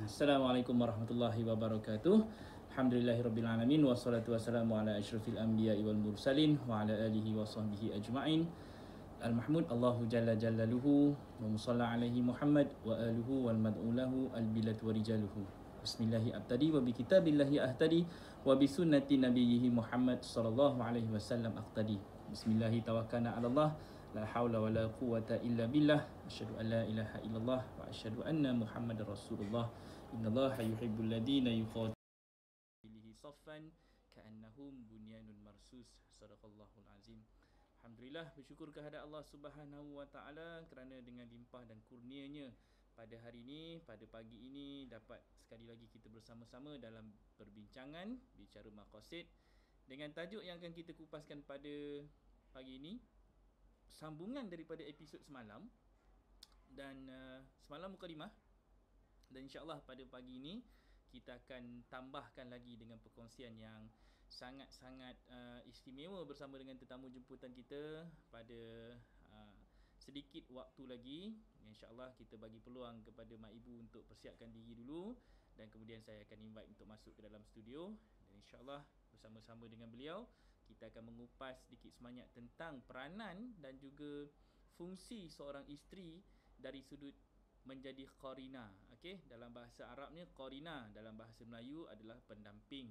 Assalamualaikum warahmatullahi wabarakatuh. Alhamdulillahirrabbilalamin. Wassalatu wassalamu ala ashrafil anbiya'i wal mursalin wa ala alihi wa sahbihi ajma'in. Al-Mahmud Allahu Jalla Jalaluhu wa musalla alaihi Muhammad wa aluhu wal mad'ulahu al-bilad wa rijaluhu. Bismillahi abtadi wa bi kitabillahi ahtadi wa bi sunnati nabiyyihi Muhammad sallallahu alaihi wasallam aqtadi. Bismillahi tawakkalna 'ala Allah. La haula wa la quwwata illa billah. Asyhadu an la ilaha illallah wa asyhadu anna Muhammadar Rasulullah. Innallaha yuhibbul ladina yuqatiluna saffan ka'annahum bunyanun marsus. Sadaqallahul azim. Alhamdulillah, bersyukur kehadrat Allah Subhanahu wa taala kerana dengan limpah dan kurnianya pada hari ini, pada pagi ini dapat sekali lagi kita bersama-sama dalam perbincangan bicara maqasid dengan tajuk yang akan kita kupaskan pada pagi ini, sambungan daripada episod semalam. Dan semalam mukadimah, dan insyaAllah pada pagi ini kita akan tambahkan lagi dengan perkongsian yang sangat-sangat istimewa bersama dengan tetamu jemputan kita pada sedikit waktu lagi. InsyaAllah kita bagi peluang kepada mak ibu untuk persiapkan diri dulu, dan kemudian saya akan invite untuk masuk ke dalam studio, dan insyaAllah bersama-sama dengan beliau kita akan mengupas sedikit sebanyak tentang peranan dan juga fungsi seorang isteri dari sudut menjadi qarina. Okey, dalam bahasa Arabnya qarina, dalam bahasa Melayu adalah pendamping.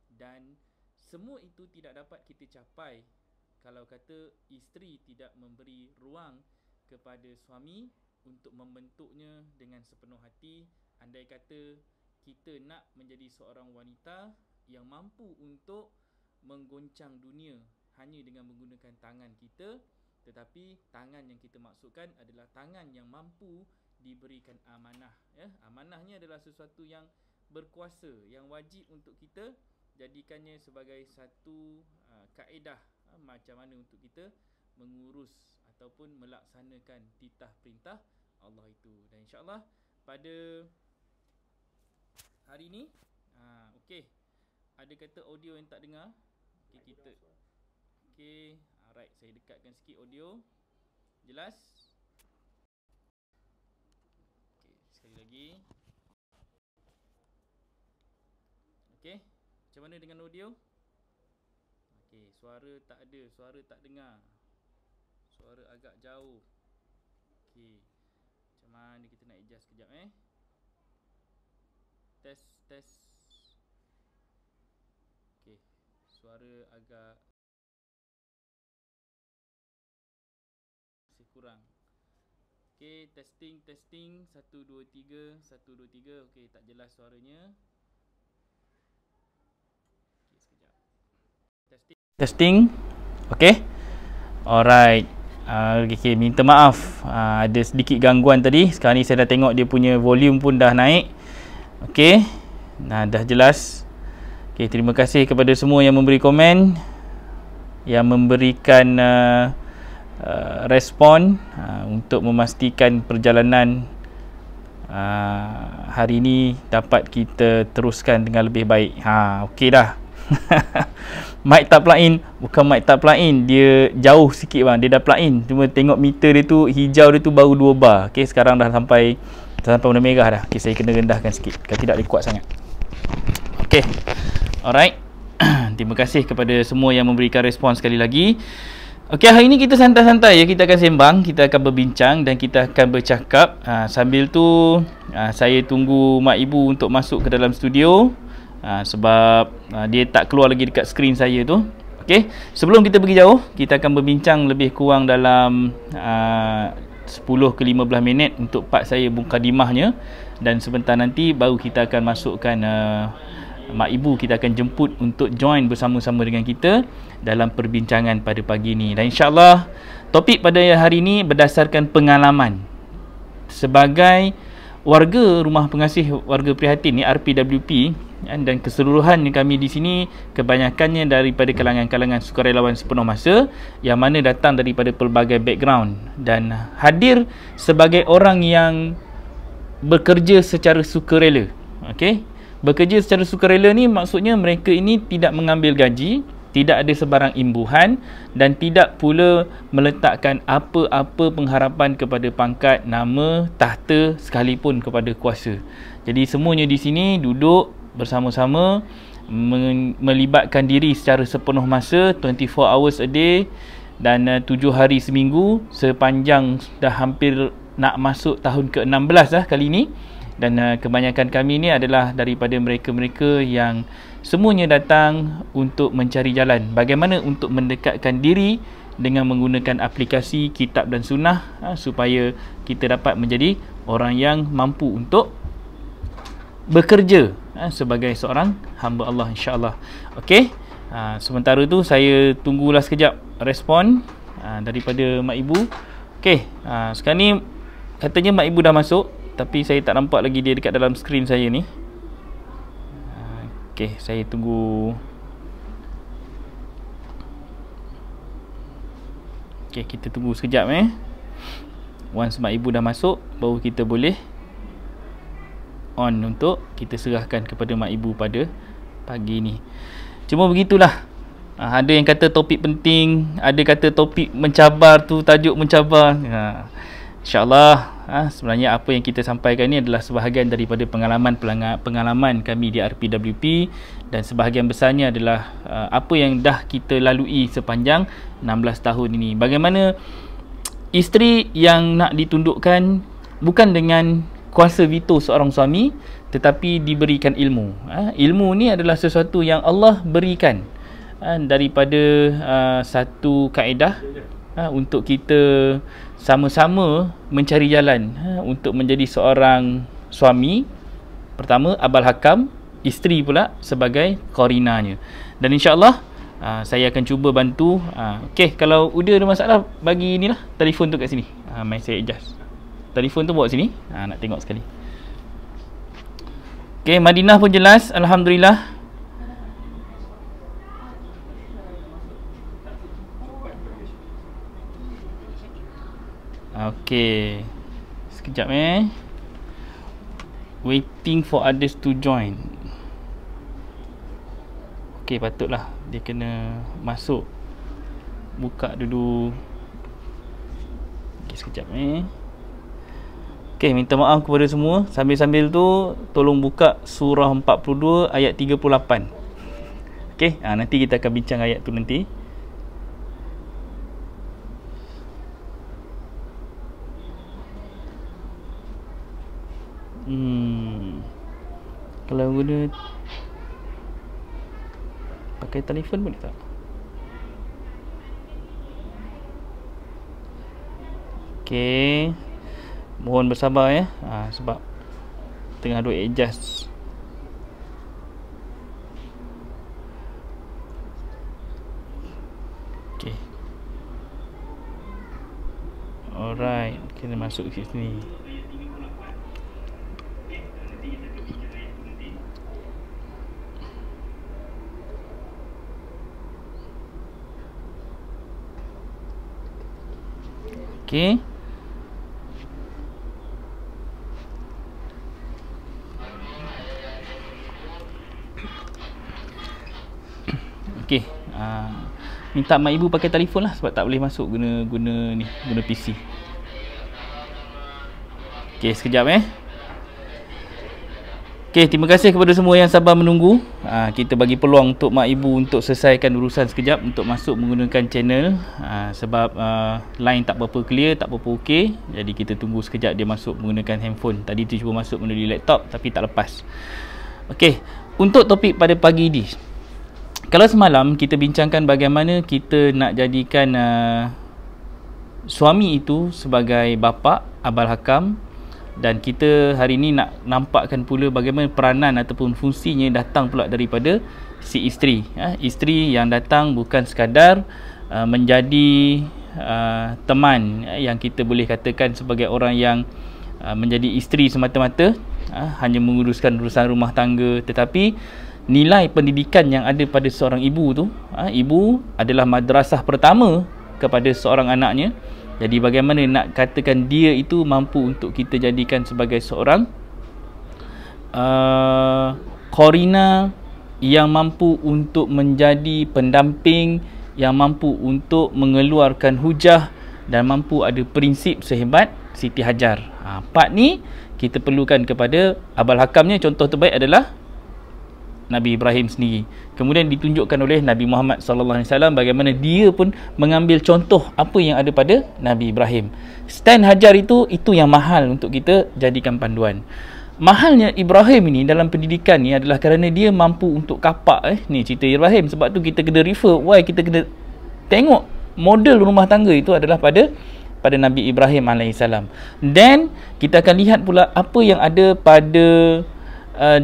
Dan semua itu tidak dapat kita capai kalau kata isteri tidak memberi ruang kepada suami untuk membentuknya dengan sepenuh hati. Andai kata kita nak menjadi seorang wanita yang mampu untuk menggoncang dunia hanya dengan menggunakan tangan kita, tetapi tangan yang kita maksudkan adalah tangan yang mampu diberikan amanah, ya. Amanahnya adalah sesuatu yang berkuasa, yang wajib untuk kita jadikannya sebagai satu kaedah macam mana untuk kita mengurus ataupun melaksanakan titah perintah Allah itu. Dan insyaAllah pada hari ini okey, ada kata audio yang tak dengar. Okey, kita okey, alright, saya dekatkan sikit audio. Jelas? Okey, sekali lagi. Okey, macam mana dengan audio? Okey, suara tak ada, suara tak dengar. Suara agak jauh. Okey, macam mana kita nak adjust kejap Test. Okey, suara agak masih kurang. Okey, testing 1 2 3 1 2 3. Okey, tak jelas suaranya. Okey, sekejap. Testing. Okey. Alright. Okay, minta maaf, ada sedikit gangguan tadi. Sekarang ni saya dah tengok dia punya volume pun dah naik. Okey, dah jelas. Okey, terima kasih kepada semua yang memberi komen, yang memberikan respon untuk memastikan perjalanan hari ini dapat kita teruskan dengan lebih baik. Okey dah. Mic tak plug in, bukan mic tak plug in, dia jauh sikit bang, dia dah plug in. Cuma tengok meter dia tu, hijau dia tu baru 2 bar. Okey, sekarang dah sampai warna merah dah. Okey, saya kena rendahkan sikit, kalau tidak dia kuat sangat. Okey, alright. Terima kasih kepada semua yang memberikan respon sekali lagi. Okey, hari ini kita santai-santai ya, kita akan sembang, kita akan berbincang dan kita akan bercakap. Sambil tu saya tunggu mak ibu untuk masuk ke dalam studio. Sebab dia tak keluar lagi dekat skrin saya tu. Okey, sebelum kita pergi jauh, kita akan berbincang lebih kurang dalam 10 ke 15 minit untuk part saya mukadimahnya, dan sebentar nanti baru kita akan masukkan mak ibu, kita akan jemput untuk join bersama-sama dengan kita dalam perbincangan pada pagi ini. Dan insyaAllah topik pada hari ini berdasarkan pengalaman sebagai warga Rumah Pengasih Warga Prihatin ni, RPWP, dan keseluruhan kami di sini kebanyakannya daripada kalangan-kalangan sukarelawan sepenuh masa yang mana datang daripada pelbagai background dan hadir sebagai orang yang bekerja secara sukarela. Okey, bekerja secara sukarela ni maksudnya mereka ini tidak mengambil gaji, tidak ada sebarang imbuhan, dan tidak pula meletakkan apa-apa pengharapan kepada pangkat, nama, tahta, sekalipun kepada kuasa. Jadi semuanya di sini duduk bersama-sama, melibatkan diri secara sepenuh masa, 24 hours a day, dan 7 hari seminggu, sepanjang dah hampir nak masuk tahun ke-16 lah kali ini. Dan kebanyakan kami ni adalah daripada mereka-mereka yang semuanya datang untuk mencari jalan bagaimana untuk mendekatkan diri dengan menggunakan aplikasi Kitab dan Sunnah, supaya kita dapat menjadi orang yang mampu untuk bekerja sebagai seorang hamba Allah, insya-Allah. Okey. Sementara tu saya tunggulah sekejap respon daripada mak ibu. Okey. Sekarang ni katanya mak ibu dah masuk, tapi saya tak nampak lagi dia dekat dalam skrin saya ni. Okey, saya tunggu. Okey, kita tunggu sekejap Once mak ibu dah masuk, baru kita boleh on untuk kita serahkan kepada mak ibu pada pagi ni. Cuma begitulah. Ada yang kata topik penting, ada kata topik mencabar tu, tajuk mencabar. InsyaAllah sebenarnya apa yang kita sampaikan ni adalah sebahagian daripada pengalaman kami di RPWP, dan sebahagian besarnya adalah apa yang dah kita lalui sepanjang 16 tahun ini. Bagaimana isteri yang nak ditundukkan bukan dengan kuasa veto seorang suami, tetapi diberikan ilmu. Ilmu ni adalah sesuatu yang Allah berikan daripada satu kaedah untuk kita sama-sama mencari jalan untuk menjadi seorang suami. Pertama Abul Hakam, isteri pula sebagai qarinanya. Dan insya-Allah saya akan cuba bantu. Okey, kalau Uda ada masalah, bagi inilah telefon tu kat sini. Mai saya adjust. Telefon tu bawa sini. Nak tengok sekali. Okey, Madinah pun jelas, alhamdulillah. Okey. Sekejap waiting for others to join. Okey, patutlah dia kena masuk. Buka dulu. Okey, sekejap Okey, minta maaf kepada semua. Sambil-sambil tu tolong buka surah 42 ayat 38. Okey, nanti kita akan bincang ayat tu nanti. Kalau guna pakai telefon boleh tak? Okey, mohon bersabar sebab tengah duk adjust. Okey, alright, kena masuk ke sini. Okey. Okey. Minta mak ibu pakai telefon lah sebab tak boleh masuk guna PC. Okey, sekejap Okey, terima kasih kepada semua yang sabar menunggu. Kita bagi peluang untuk mak ibu untuk selesaikan urusan sekejap untuk masuk menggunakan channel. Sebab line tak berapa clear, tak berapa okey. Jadi kita tunggu sekejap dia masuk menggunakan handphone. Tadi tu cuba masuk melalui laptop tapi tak lepas. Okey, untuk topik pada pagi ini. Kalau semalam kita bincangkan bagaimana kita nak jadikan suami itu sebagai bapa, Abul Hakam. Dan kita hari ini nak nampakkan pula bagaimana peranan ataupun fungsinya datang pula daripada si isteri. Isteri yang datang bukan sekadar menjadi teman yang kita boleh katakan sebagai orang yang menjadi isteri semata-mata, hanya menguruskan urusan rumah tangga, tetapi nilai pendidikan yang ada pada seorang ibu tu, ibu adalah madrasah pertama kepada seorang anaknya. Jadi bagaimana nak katakan dia itu mampu untuk kita jadikan sebagai seorang qarina yang mampu untuk menjadi pendamping, yang mampu untuk mengeluarkan hujah dan mampu ada prinsip sehebat Siti Hajar. Empat ni kita perlukan kepada Abul Hakamnya. Contoh terbaik adalah Nabi Ibrahim sendiri. Kemudian ditunjukkan oleh Nabi Muhammad SAW bagaimana dia pun mengambil contoh apa yang ada pada Nabi Ibrahim. Stand Hajar itu yang mahal untuk kita jadikan panduan. Mahalnya Ibrahim ini dalam pendidikan ni adalah kerana dia mampu untuk kapak ni cerita Ibrahim. Sebab tu kita kena refer, why kita kena tengok model rumah tangga itu adalah pada Nabi Ibrahim AS. Dan kita akan lihat pula apa yang ada pada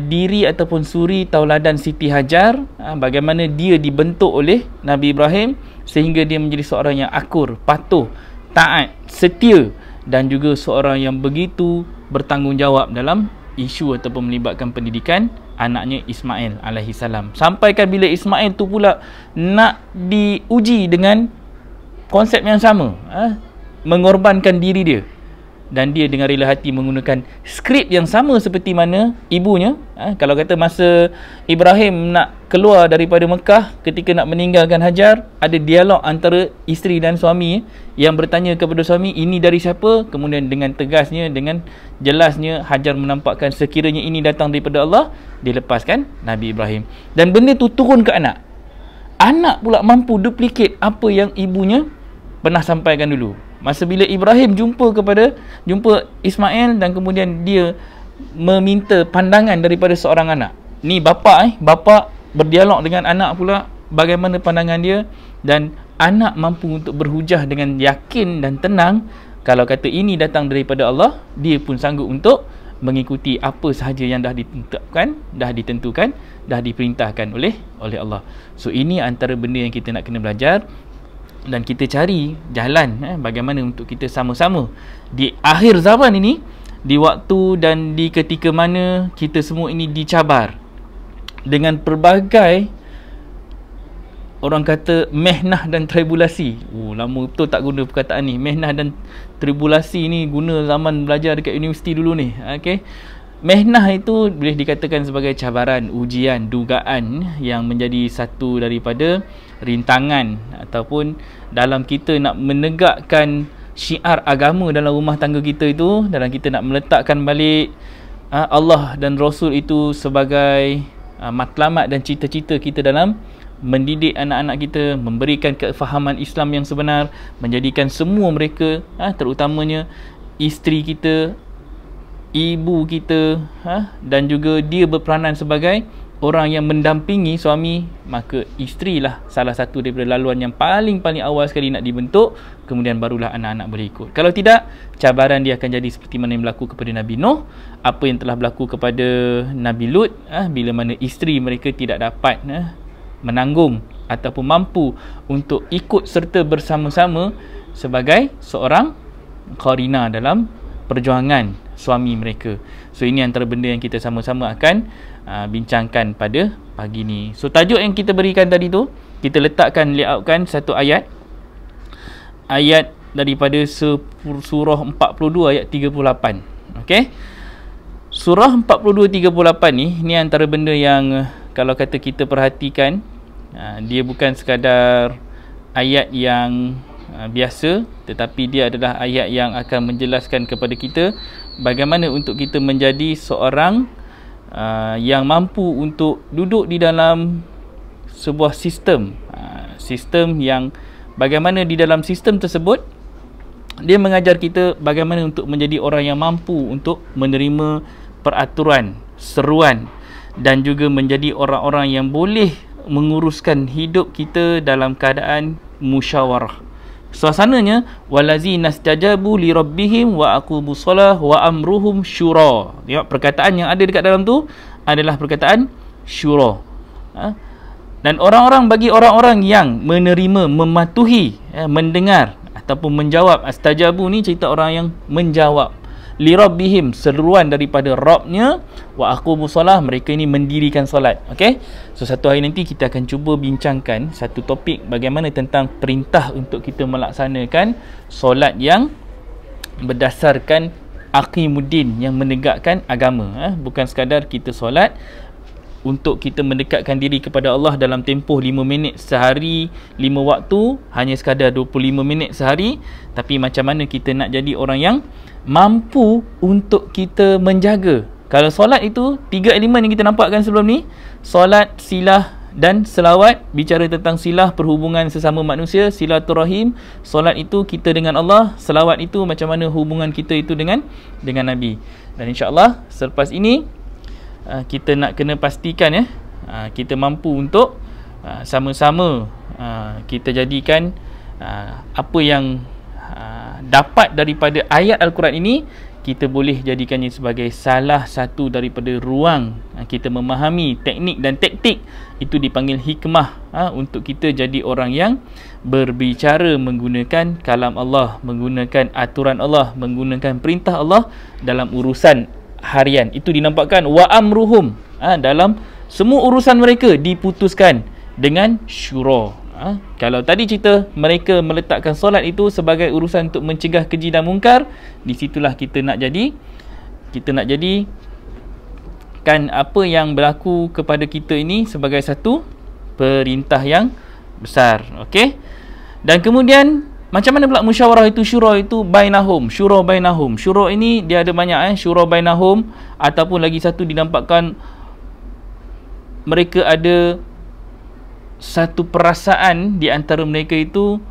diri ataupun suri tauladan Siti Hajar, bagaimana dia dibentuk oleh Nabi Ibrahim sehingga dia menjadi seorang yang akur, patuh, taat, setia dan juga seorang yang begitu bertanggungjawab dalam isu ataupun melibatkan pendidikan anaknya Ismail alaihissalam. Sampaikan bila Ismail tu pula nak diuji dengan konsep yang sama, mengorbankan diri dia, dan dia dengan rela hati menggunakan skrip yang sama seperti mana ibunya. Kalau kata masa Ibrahim nak keluar daripada Mekah, ketika nak meninggalkan Hajar, ada dialog antara isteri dan suami yang bertanya kepada suami, ini dari siapa? Kemudian dengan tegasnya, dengan jelasnya Hajar menampakkan sekiranya ini datang daripada Allah, dilepaskan Nabi Ibrahim. Dan benda tu turun ke anak. Anak pula mampu duplicate apa yang ibunya pernah sampaikan dulu. Masa bila Ibrahim jumpa Ismail dan kemudian dia meminta pandangan daripada seorang anak. Ni bapa berdialog dengan anak pula bagaimana pandangan dia, dan anak mampu untuk berhujah dengan yakin dan tenang. Kalau kata ini datang daripada Allah, dia pun sanggup untuk mengikuti apa sahaja yang dah ditetapkan, dah ditentukan, dah diperintahkan oleh Allah. So ini antara benda yang kita nak kena belajar. Dan kita cari jalan bagaimana untuk kita sama-sama di akhir zaman ini, di waktu dan di ketika mana kita semua ini dicabar dengan pelbagai, orang kata, mehnah dan tribulasi. Lama betul tak guna perkataan ni. Mehnah dan tribulasi ni guna zaman belajar dekat universiti dulu ni. Okay. Mehnah itu boleh dikatakan sebagai cabaran, ujian, dugaan yang menjadi satu daripada rintangan ataupun dalam kita nak menegakkan syiar agama dalam rumah tangga kita itu, dalam kita nak meletakkan balik Allah dan Rasul itu sebagai matlamat dan cita-cita kita dalam mendidik anak-anak kita, memberikan kefahaman Islam yang sebenar, menjadikan semua mereka, terutamanya isteri kita, ibu kita, dan juga dia berperanan sebagai orang yang mendampingi suami, maka isteri lah salah satu daripada laluan yang paling awal sekali nak dibentuk, kemudian barulah anak-anak boleh ikut. Kalau tidak, cabaran dia akan jadi seperti mana yang berlaku kepada Nabi Nuh, apa yang telah berlaku kepada Nabi Lut, bila mana isteri mereka tidak dapat menanggung ataupun mampu untuk ikut serta bersama-sama sebagai seorang qarina dalam perjuangan suami mereka. So ini antara benda yang kita sama-sama akan bincangkan pada pagi ni. So tajuk yang kita berikan tadi tu, kita letakkan, layoutkan satu ayat daripada surah 42 ayat 38. Okey. Surah 42-38 ni antara benda yang kalau kata kita perhatikan, dia bukan sekadar ayat yang biasa, tetapi dia adalah ayat yang akan menjelaskan kepada kita bagaimana untuk kita menjadi seorang yang mampu untuk duduk di dalam sebuah sistem yang bagaimana di dalam sistem tersebut dia mengajar kita bagaimana untuk menjadi orang yang mampu untuk menerima peraturan, seruan, dan juga menjadi orang-orang yang boleh menguruskan hidup kita dalam keadaan musyawarah. Suasananya, walazina stajabu li rabbihim wa aqamus solah wa amruhum syura. Tengok perkataan yang ada dekat dalam tu adalah perkataan syura. Dan bagi orang-orang yang menerima, mematuhi, mendengar ataupun menjawab. Astajabu ni cerita orang yang menjawab. Li rabbihim, seruan daripada Rabbnya, wa aqamus solah, mereka ini mendirikan solat. Okey. So satu hari nanti kita akan cuba bincangkan satu topik bagaimana tentang perintah untuk kita melaksanakan solat yang berdasarkan aqimuddin, yang menegakkan agama. Bukan sekadar kita solat untuk kita mendekatkan diri kepada Allah dalam tempoh 5 minit sehari, 5 waktu, hanya sekadar 25 minit sehari. Tapi macam mana kita nak jadi orang yang mampu untuk kita menjaga. Kalau solat itu 3 elemen yang kita nampakkan sebelum ni, solat, silah dan selawat. Bicara tentang silah, perhubungan sesama manusia, silaturahim. Solat itu kita dengan Allah, selawat itu macam mana hubungan kita itu dengan Nabi. Dan insya-Allah selepas ini kita nak kena pastikan kita mampu untuk sama-sama kita jadikan apa yang dapat daripada ayat Al-Quran ini, kita boleh jadikannya sebagai salah satu daripada ruang kita memahami teknik dan taktik. Itu dipanggil hikmah, untuk kita jadi orang yang berbicara menggunakan kalam Allah, menggunakan aturan Allah, menggunakan perintah Allah dalam urusan harian. Itu dinampakkan wa amruhum, dalam semua urusan mereka diputuskan dengan syura. Kalau tadi cerita mereka meletakkan solat itu sebagai urusan untuk mencegah keji dan mungkar, di situlah kita nak jadi kan apa yang berlaku kepada kita ini sebagai satu perintah yang besar. Okey. Dan kemudian macam mana pula musyawarah itu, syura itu bainahum, syura bainahum. Syura ini dia ada banyak, syura bainahum, ataupun lagi satu dinampakkan mereka ada satu perasaan di antara mereka itu,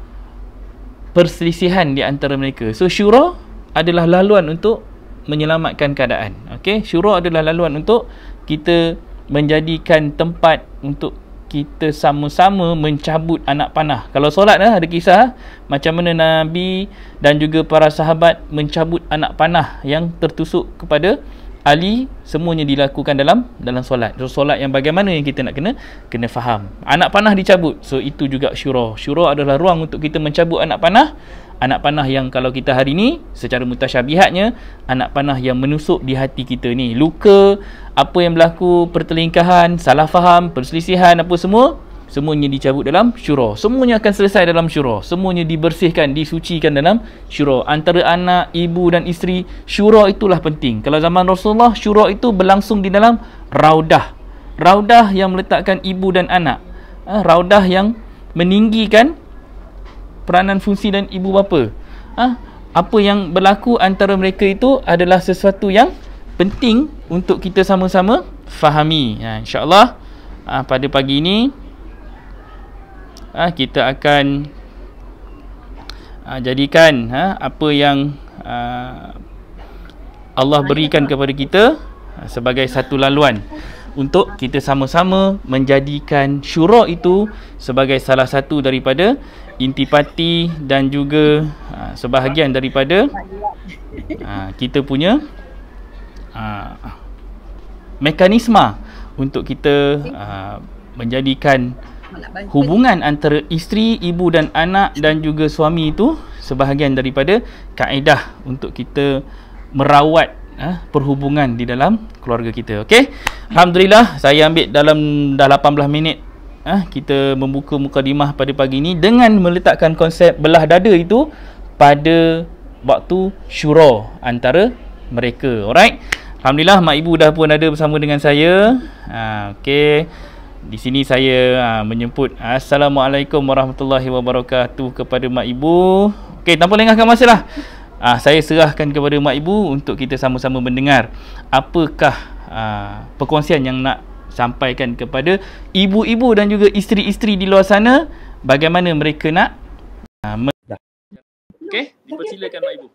perselisihan di antara mereka. So syura adalah laluan untuk menyelamatkan keadaan. Okey, syura adalah laluan untuk kita menjadikan tempat untuk kita sama-sama mencabut anak panah. Kalau solat ada kisah macam mana Nabi dan juga para sahabat mencabut anak panah yang tertusuk kepada Ali. Semuanya dilakukan dalam solat. So solat yang bagaimana yang kita nak kena faham. Anak panah dicabut. So itu juga syura. Syura adalah ruang untuk kita mencabut anak panah. Anak panah yang kalau kita hari ni secara mutasyabihatnya, anak panah yang menusuk di hati kita ni, luka, apa yang berlaku, pertelingkahan, salah faham, perselisihan, apa semua, semuanya dicabut dalam syura. Semuanya akan selesai dalam syura. Semuanya dibersihkan, disucikan dalam syura. Antara anak, ibu dan isteri, syura itulah penting. Kalau zaman Rasulullah, syura itu berlangsung di dalam raudah. Raudah yang meletakkan ibu dan anak. Raudah yang meninggikan peranan fungsi dan ibu bapa. Apa yang berlaku antara mereka itu adalah sesuatu yang penting untuk kita sama-sama fahami. InsyaAllah pada pagi ini kita akan jadikan apa yang Allah berikan kepada kita sebagai satu laluan untuk kita sama-sama menjadikan syura itu sebagai salah satu daripada intipati dan juga sebahagian daripada kita punya mekanisme untuk kita menjadikan hubungan antara isteri, ibu dan anak dan juga suami itu sebahagian daripada kaedah untuk kita merawat perhubungan di dalam keluarga kita. Okey. Alhamdulillah saya ambil dalam dah 18 minit kita membuka mukadimah pada pagi ini dengan meletakkan konsep belah dada itu pada waktu syura antara mereka. Alright. Alhamdulillah mak ibu dah pun ada bersama dengan saya. Okey. Di sini saya menyebut Assalamualaikum warahmatullahi wabarakatuh kepada mak ibu. Okey, tanpa lengahkan masa lah. Saya serahkan kepada mak ibu untuk kita sama-sama mendengar apakah perkongsian yang nak sampaikan kepada ibu-ibu dan juga isteri-isteri di luar sana, bagaimana mereka nak okey, dipersilakan mak ibu.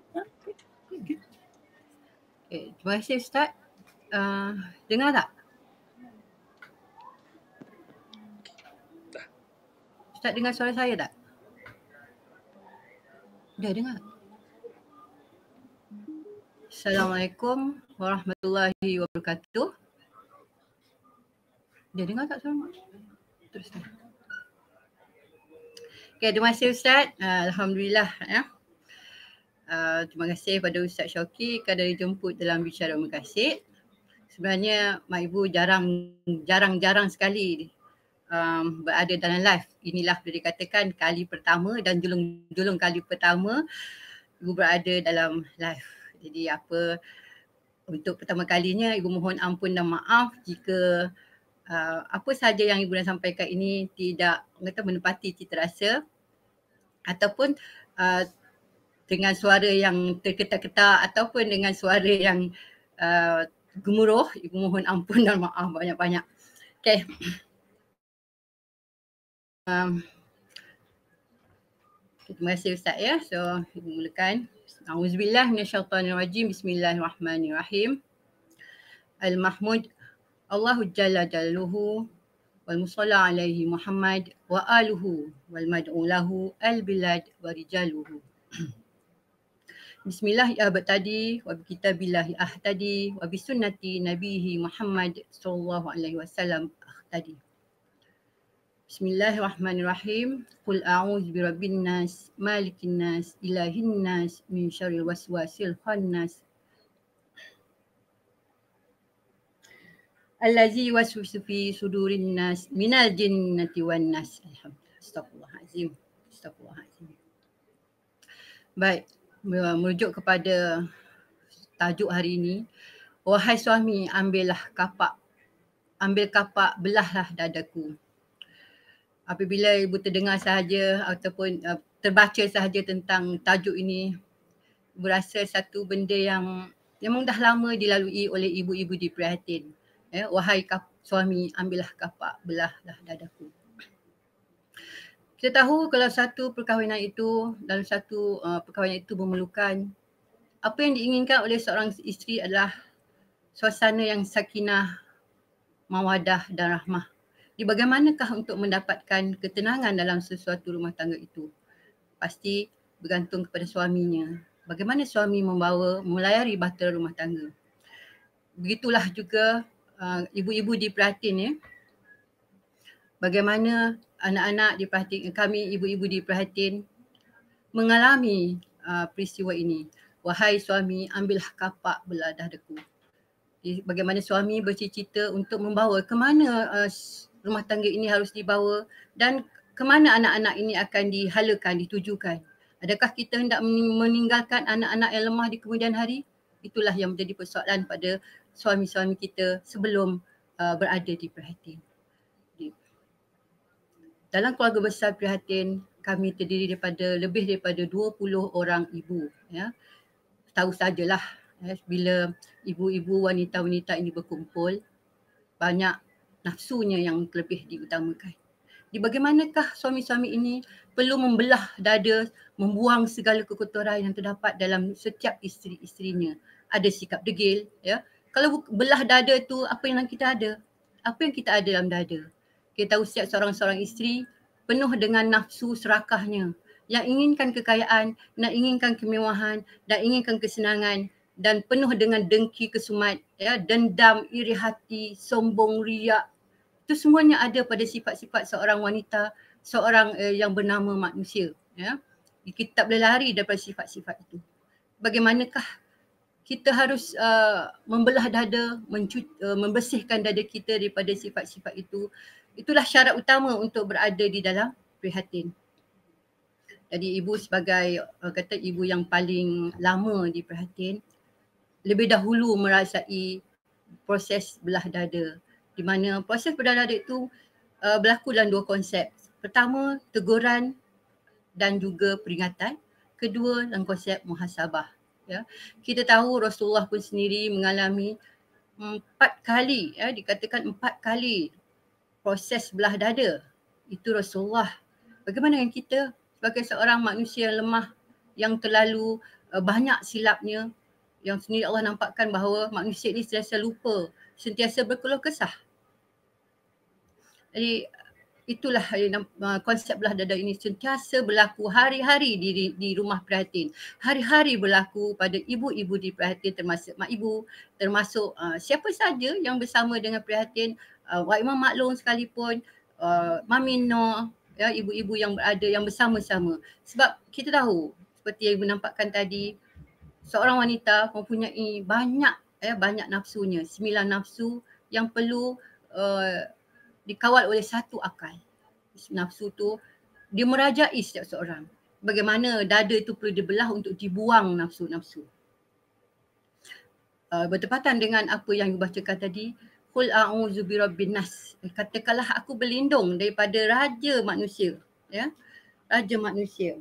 Okay, terima kasih Ustaz. Dengar tak? Ustaz dengar suara saya tak? Dah dengar. Assalamualaikum warahmatullahi wabarakatuh. Dah dengar tak suara? Teruskan. Okay, terima kasih Ustaz. Alhamdulillah ya. Terima kasih pada Ustaz Syauqi kerana dijemput dalam Bicara Mengkasih. Sebenarnya mak ibu jarang sekali berada dalam live. Inilah boleh dikatakan kali pertama dan julung kali pertama ibu berada dalam live. Jadi untuk pertama kalinya ibu mohon ampun dan maaf jika apa sahaja yang ibu nak sampaikan ini tidak menepati cita rasa ataupun dengan suara yang terketak-ketak ataupun dengan suara yang gemuruh, ibu mohon ampun dan maaf banyak-banyak. Okay. Terima kasih Ustaz ya. So, ibu mulakan. Auzubillah minasyaitanirrajim. Bismillahirrahmanirrahim. Al-Mahmud Allahu Jalla Jalaluhu wal musalla alaihi Muhammad wa aluhu wal mad'u lahu al-bilad wa rijaluhu. Bismillah ya abtadi wa bi kitabillahi ahtadi wa bi sunnati nabihi Muhammad sallallahu alaihi wasallam ahtadi. Bismillahirrahmanirrahim. Qul a'udzu birabbin nas, malikin nas, ilahin nas, min syarril waswasil khannas. Allazi yuwaswisu fi sudurin nas minal jinnati wan nas. Alhamdulillah. Astagfirullahalazim. Astagfirullahalazim. Baik, merujuk kepada tajuk hari ini. Wahai suami, ambil kapak, belahlah dadaku. Apabila ibu terdengar sahaja ataupun terbaca sahaja tentang tajuk ini, ibu rasa satu benda yang memang dah lama dilalui oleh ibu-ibu di Prihatin. Wahai suami, ambillah kapak, belahlah dadaku. Kita tahu kalau satu perkahwinan itu, dalam satu perkahwinan itu memerlukan, apa yang diinginkan oleh seorang isteri adalah suasana yang sakinah, mawadah dan rahmah. Bagaimanakah untuk mendapatkan ketenangan dalam sesuatu rumah tangga itu? Pasti bergantung kepada suaminya. Bagaimana suami melayari bahtera rumah tangga. Begitulah juga ibu-ibu di Prihatin ya. Bagaimana anak-anak di Prihatin, kami ibu-ibu di Prihatin mengalami peristiwa ini. Wahai suami, ambillah kapak, belah dadaku. Bagaimana suami bercita-cita untuk membawa ke mana rumah tangga ini harus dibawa dan ke mana anak-anak ini akan dihalakan, ditujukan. Adakah kita hendak meninggalkan anak-anak yang lemah di kemudian hari? Itulah yang menjadi persoalan pada suami-suami kita sebelum berada di Prihatin. Dalam keluarga besar Prihatin, kami terdiri lebih daripada 20 orang ibu. Ya. Tahu sajalah bila ibu-ibu, wanita-wanita ini berkumpul, banyak nafsunya yang lebih diutamakan. Bagaimanakah suami-suami ini perlu membelah dada, membuang segala kekotoran yang terdapat dalam setiap isteri-isterinya. Ada sikap degil. Ya. Kalau belah dada tu, apa yang kita ada? Apa yang kita ada dalam dada? Kita tahu setiap seorang isteri penuh dengan nafsu serakahnya. Yang inginkan kekayaan, nak inginkan kemewahan, dan inginkan kesenangan. Dan penuh dengan dengki kesumat, ya, dendam, iri hati, sombong, riak. Itu semuanya ada pada sifat-sifat seorang wanita, seorang yang bernama manusia. Ya. Kita tak boleh lari daripada sifat-sifat itu. Bagaimanakah kita harus membelah dada, membersihkan dada kita daripada sifat-sifat itu. Itulah syarat utama untuk berada di dalam Prihatin. Jadi ibu sebagai ibu yang paling lama di Prihatin, lebih dahulu merasai proses belah dada. Di mana proses belah dada itu berlaku dalam dua konsep. Pertama, teguran dan juga peringatan. Kedua, dalam konsep muhasabah. Ya. Kita tahu Rasulullah pun sendiri mengalami 4 kali, ya, dikatakan 4 kali proses belah dada. Itu Rasulullah. Bagaimana dengan kita sebagai seorang manusia yang lemah, yang terlalu banyak silapnya, yang sendiri Allah nampakkan bahawa manusia ini sentiasa lupa, sentiasa berkeluh kesah. Jadi itulah konsep belah dada ini sentiasa berlaku hari-hari di rumah Prihatin. Hari-hari berlaku pada ibu-ibu di Prihatin, termasuk mak ibu, termasuk siapa saja yang bersama dengan Prihatin, Wak Imam Maklum sekalipun, Mami Noh, ya, ibu-ibu yang berada yang bersama-sama. Sebab kita tahu seperti yang ibu nampakkan tadi, seorang wanita mempunyai banyak nafsunya, 9 nafsu yang perlu dikawal oleh satu akal. Nafsu tu dia merajai setiap seorang. Bagaimana dada itu perlu dibelah untuk dibuang nafsu-nafsu. Bertepatan dengan apa yang ibu bacakan tadi, Qul a'udzu birabbin nas. Katakanlah aku berlindung daripada raja manusia, ya. Raja manusia.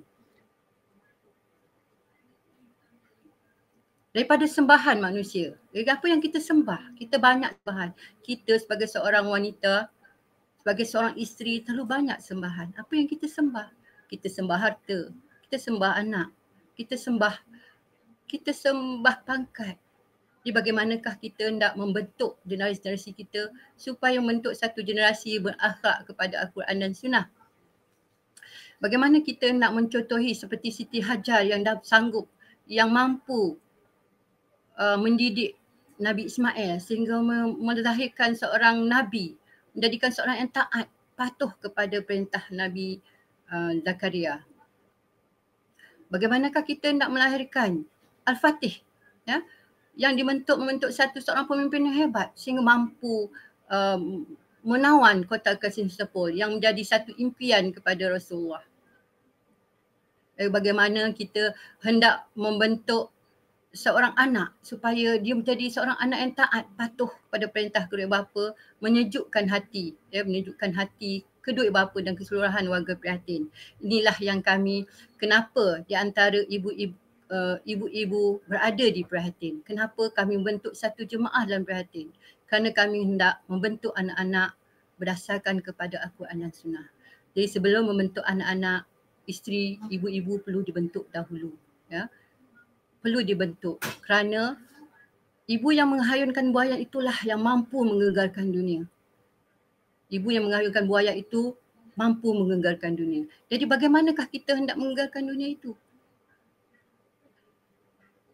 Daripada sembahan manusia. Jadi apa yang kita sembah? Kita banyak sembahan. Kita sebagai seorang wanita, sebagai seorang isteri terlalu banyak sembahan. Apa yang kita sembah? Kita sembah harta, kita sembah anak, kita sembah pangkat. Jadi bagaimanakah kita hendak membentuk generasi-generasi kita supaya membentuk satu generasi berakhlak kepada Al-Quran dan Sunnah. Bagaimana kita nak mencontohi seperti Siti Hajar yang dah sanggup, yang mampu mendidik Nabi Ismail sehingga melahirkan seorang Nabi, menjadikan seorang yang taat, patuh kepada perintah Nabi Zakaria. Bagaimanakah kita nak melahirkan Al-Fatih, ya, yang membentuk seorang pemimpin yang hebat sehingga mampu menawan kota Konstantinopel yang menjadi satu impian kepada Rasulullah. Bagaimana kita hendak membentuk seorang anak supaya dia menjadi seorang anak yang taat, patuh pada perintah kedua bapa, menyejukkan hati, ya, menyejukkan hati kedua bapa dan keseluruhan warga Prihatin. Inilah yang kami, kenapa di antara ibu-ibu berada di Prihatin. Kenapa kami membentuk satu jemaah dalam Prihatin? Kerana kami hendak membentuk anak-anak berdasarkan kepada Al-Quran dan Sunnah. Jadi sebelum membentuk anak-anak, isteri, ibu-ibu perlu dibentuk dahulu, ya. Perlu dibentuk kerana ibu yang menghayunkan buaya itulah yang mampu menggegarkan dunia. Ibu yang menghayunkan buaya itu mampu menggegarkan dunia. Jadi bagaimanakah kita hendak menggegarkan dunia itu?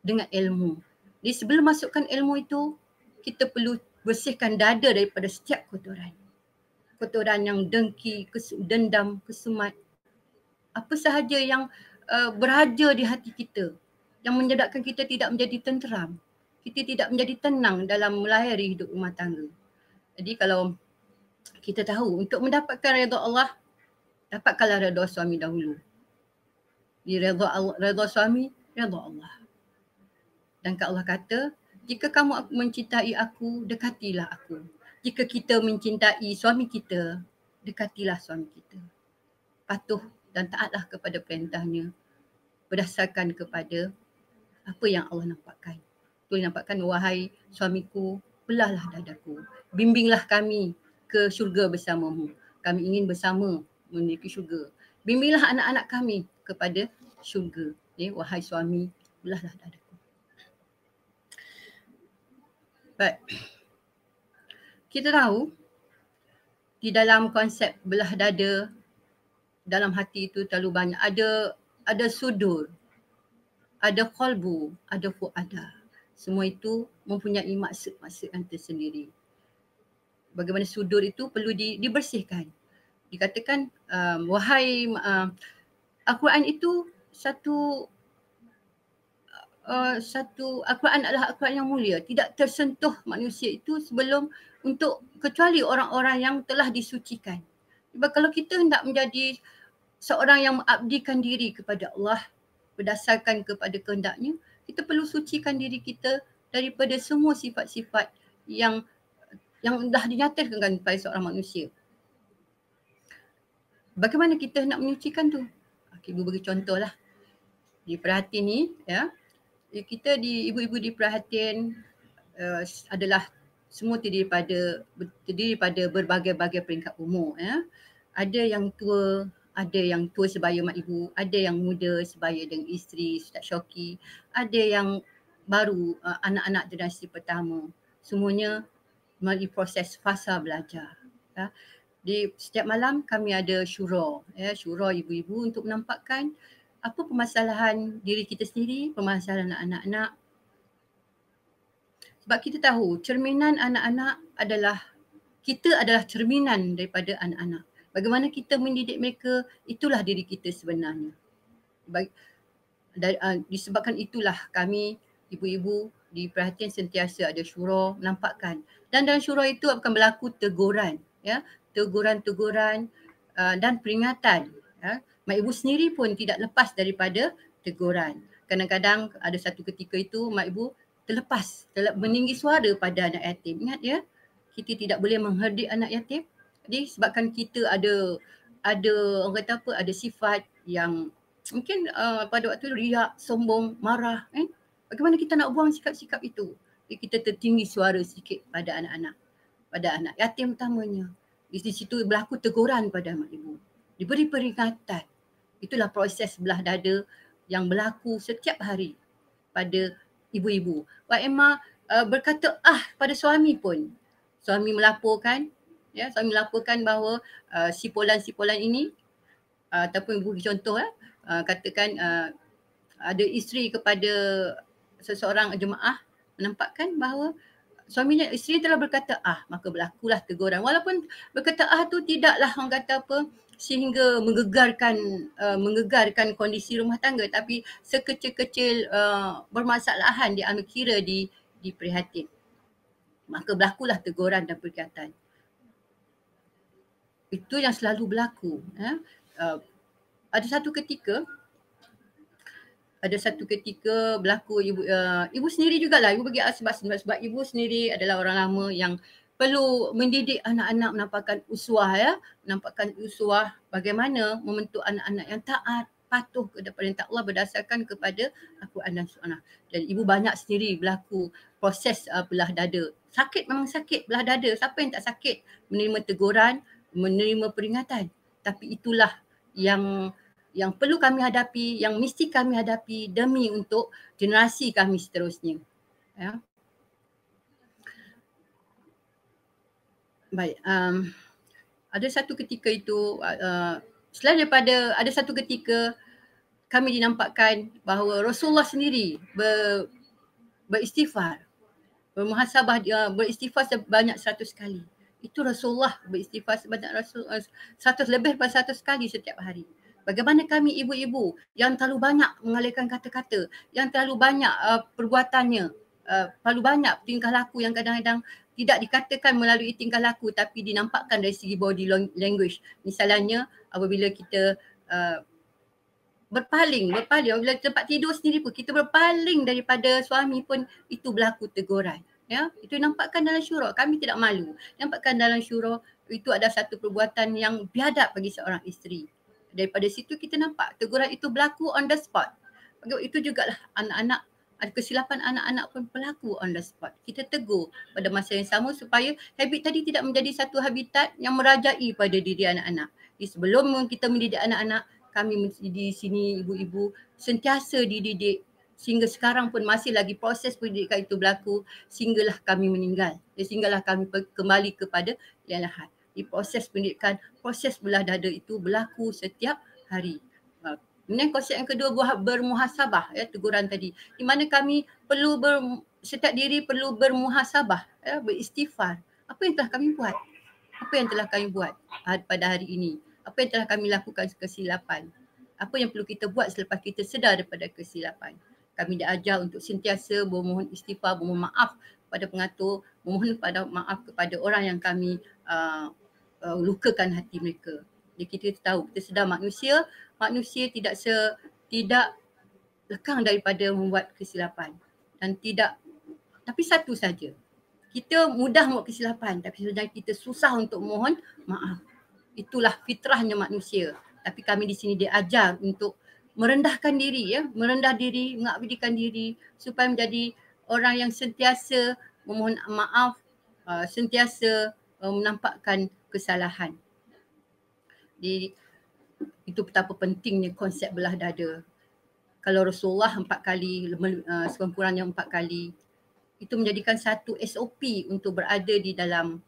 Dengan ilmu. Jadi sebelum masukkan ilmu itu, kita perlu bersihkan dada daripada setiap kotoran. Kotoran yang dengki, dendam, kesumat. Apa sahaja yang beraja di hati kita, yang menyebabkan kita tidak menjadi tenteram. Kita tidak menjadi tenang dalam melahiri hidup rumah tangga. Jadi kalau kita tahu untuk mendapatkan redha Allah, dapatkanlah redha suami dahulu. Di redha suami, redha Allah. Dan Allah kata, jika kamu mencintai aku, dekatilah aku. Jika kita mencintai suami kita, dekatilah suami kita. Patuh dan taatlah kepada perintahnya berdasarkan kepada apa yang Allah nampakkan. Tu nampakkan, wahai suamiku, belahlah dadaku. Bimbinglah kami ke syurga bersamamu. Kami ingin bersama memiliki syurga. Bimbinglah anak-anak kami kepada syurga. Wahai suami, belahlah dadaku. Baik. Kita tahu di dalam konsep belah dada dalam hati itu terlalu banyak. Ada sudur, ada qalbu, ada fuada. Semua itu mempunyai maksud-maksud yang tersendiri. Bagaimana sudur itu perlu dibersihkan. Dikatakan wahai Al-Quran itu satu Al-Quran adalah Al-Quran yang mulia. Tidak tersentuh manusia itu sebelum untuk kecuali orang-orang yang telah disucikan. Sebab kalau kita hendak menjadi seorang yang mengabdikan diri kepada Allah berdasarkan kepada kehendaknya, kita perlu sucikan diri kita daripada semua sifat-sifat yang dah dinyatakan kepada seorang manusia. Bagaimana kita nak menyucikan tu? Ibu bagi contohlah. Di Prihatin ni, ya, kita di ibu-ibu di Prihatin adalah semua terdiri pada berbagai-bagai peringkat umur, ya. Ada yang tua, ada yang tua sebaya mak ibu, ada yang muda sebaya dengan isteri Ustaz Syauqi, ada yang baru anak-anak generasi pertama. Semuanya melalui proses fasa belajar, ya. Di setiap malam kami ada syura, ya, syura ibu-ibu untuk menampakkan apa permasalahan diri kita sendiri, permasalahan anak-anak. Sebab kita tahu cerminan anak-anak kita adalah cerminan daripada anak-anak. Bagaimana kita mendidik mereka, itulah diri kita sebenarnya. Disebabkan itulah kami ibu-ibu di Prihatin sentiasa ada syura menampakkan. Dan dalam syura itu akan berlaku teguran, ya, teguran-teguran dan peringatan, ya. Mak ibu sendiri pun tidak lepas daripada teguran. Kadang-kadang ada satu ketika itu mak ibu meninggi suara pada anak yatim. Ingat, ya, kita tidak boleh mengherdik anak yatim. Jadi sebabkan kita ada orang kata apa, ada sifat yang mungkin pada waktu riak, sombong, marah, bagaimana kita nak buang sikap-sikap itu? Jadi kita tertinggi suara sikit pada anak-anak, pada anak yatim utamanya. Di situ berlaku teguran pada mak ibu, diberi peringatan. Itulah proses belah dada yang berlaku setiap hari pada ibu-ibu. Wak Emma berkata pada suami pun. Suami melaporkan, suami melaporkan bahawa sipolan-sipolan ini ataupun bagi contoh katakan ada isteri kepada seseorang jemaah menampakkan bahawa suaminya, isteri telah berkata maka berlakulah teguran. Walaupun berkata tu tidaklah orang kata apa sehingga menggegarkan kondisi rumah tangga, tapi sekecil-kecil bermasalahan diambil kira diprihatin. Maka berlakulah teguran dan peringatan. Itu yang selalu berlaku. Ada satu ketika berlaku ibu sendiri jugalah, ibu bagi sebab ibu sendiri adalah orang lama yang perlu mendidik anak-anak menampakkan uswah bagaimana membentuk anak-anak yang taat, patuh kepada perintah Allah berdasarkan kepada Al-Quran dan Sunnah. Dan ibu banyak sendiri berlaku proses belah dada. Sakit memang sakit belah dada. Siapa yang tak sakit menerima teguran, menerima peringatan. Tapi itulah yang perlu kami hadapi, yang mesti kami hadapi demi untuk generasi kami seterusnya. Ya. Baik, ada satu ketika itu, selain daripada ada satu ketika kami dinampakkan bahawa Rasulullah sendiri beristighfar, bermuhasabah, beristighfar sebanyak 100 kali. Itu Rasulullah beristighfar sebanyak 100 lebih daripada 100 kali setiap hari. Bagaimana kami ibu-ibu yang terlalu banyak mengalirkan kata-kata, yang terlalu banyak perbuatannya, terlalu banyak tingkah laku yang kadang-kadang tidak dikatakan melalui tingkah laku tapi dinampakkan dari segi body language. Misalnya apabila kita berpaling bila tempat tidur sendiri pun kita berpaling daripada suami pun itu berlaku teguran. Ya, itu nampakkan dalam syura. Kami tidak malu. Nampakkan dalam syura itu ada satu perbuatan yang biadab bagi seorang isteri. Daripada situ kita nampak teguran itu berlaku on the spot. Itu jugalah anak-anak, ada kesilapan anak-anak pun berlaku on the spot. Kita tegur pada masa yang sama supaya habit tadi tidak menjadi satu habitat yang merajai pada diri anak-anak. Jadi sebelum kita mendidik anak-anak, kami di sini ibu-ibu sentiasa dididik sehingga sekarang pun masih lagi proses pendidikan itu berlaku sehinggalah kami meninggal. Sehinggalah kami kembali kepada yang lahat. Di proses pendidikan, proses belah dada itu berlaku setiap hari. Kemudian konsep yang kedua bermuhasabah, teguran tadi. Di mana kami perlu setiap diri perlu bermuhasabah, beristighfar. Apa yang telah kami buat? Apa yang telah kami buat pada hari ini? Apa yang telah kami lakukan kesilapan? Apa yang perlu kita buat selepas kita sedar daripada kesilapan? Kami diajar untuk sentiasa memohon istighfar, memohon maaf pada pengatur, memohon maaf kepada orang yang kami lukakan hati mereka. Jadi kita tahu, kita sedar manusia tidak lekang daripada membuat kesilapan dan tapi satu saja. Kita mudah membuat kesilapan tapi sebenarnya kita susah untuk mohon maaf. Itulah fitrahnya manusia. Tapi kami di sini diajar untuk merendahkan diri, merendah diri, mengabdikan diri supaya menjadi orang yang sentiasa memohon maaf, sentiasa menampakkan kesalahan. Jadi itu betapa pentingnya konsep belah dada. Kalau Rasulullah 4 kali, sekurang-kurangnya 4 kali, itu menjadikan satu SOP untuk berada di dalam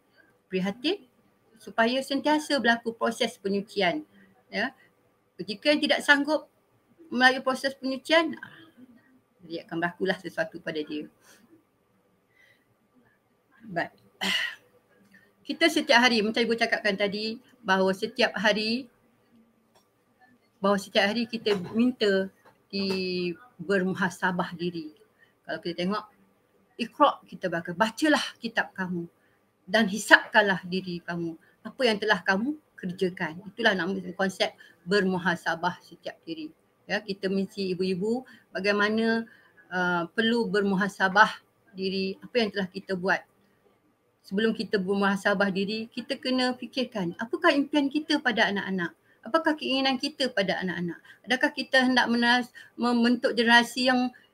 prihatin supaya sentiasa berlaku proses penyucian. Ya. Jika yang tidak sanggup melalui proses penyucian, dia akan berlakulah sesuatu pada dia. Baik. Kita setiap hari, macam Ibu cakapkan tadi, bahawa setiap hari kita minta bermuhasabah diri. Kalau kita tengok, Iqra' kita bacalah kitab kamu dan hisapkanlah diri kamu. Apa yang telah kamu kerjakan. Itulah nama konsep bermuhasabah setiap diri. Ya, kita mesti ibu-ibu bagaimana perlu bermuhasabah diri apa yang telah kita buat sebelum kita bermuhasabah diri, kita kena fikirkan apakah impian kita pada anak-anak? Apakah keinginan kita pada anak-anak? Adakah kita hendak membentuk generasi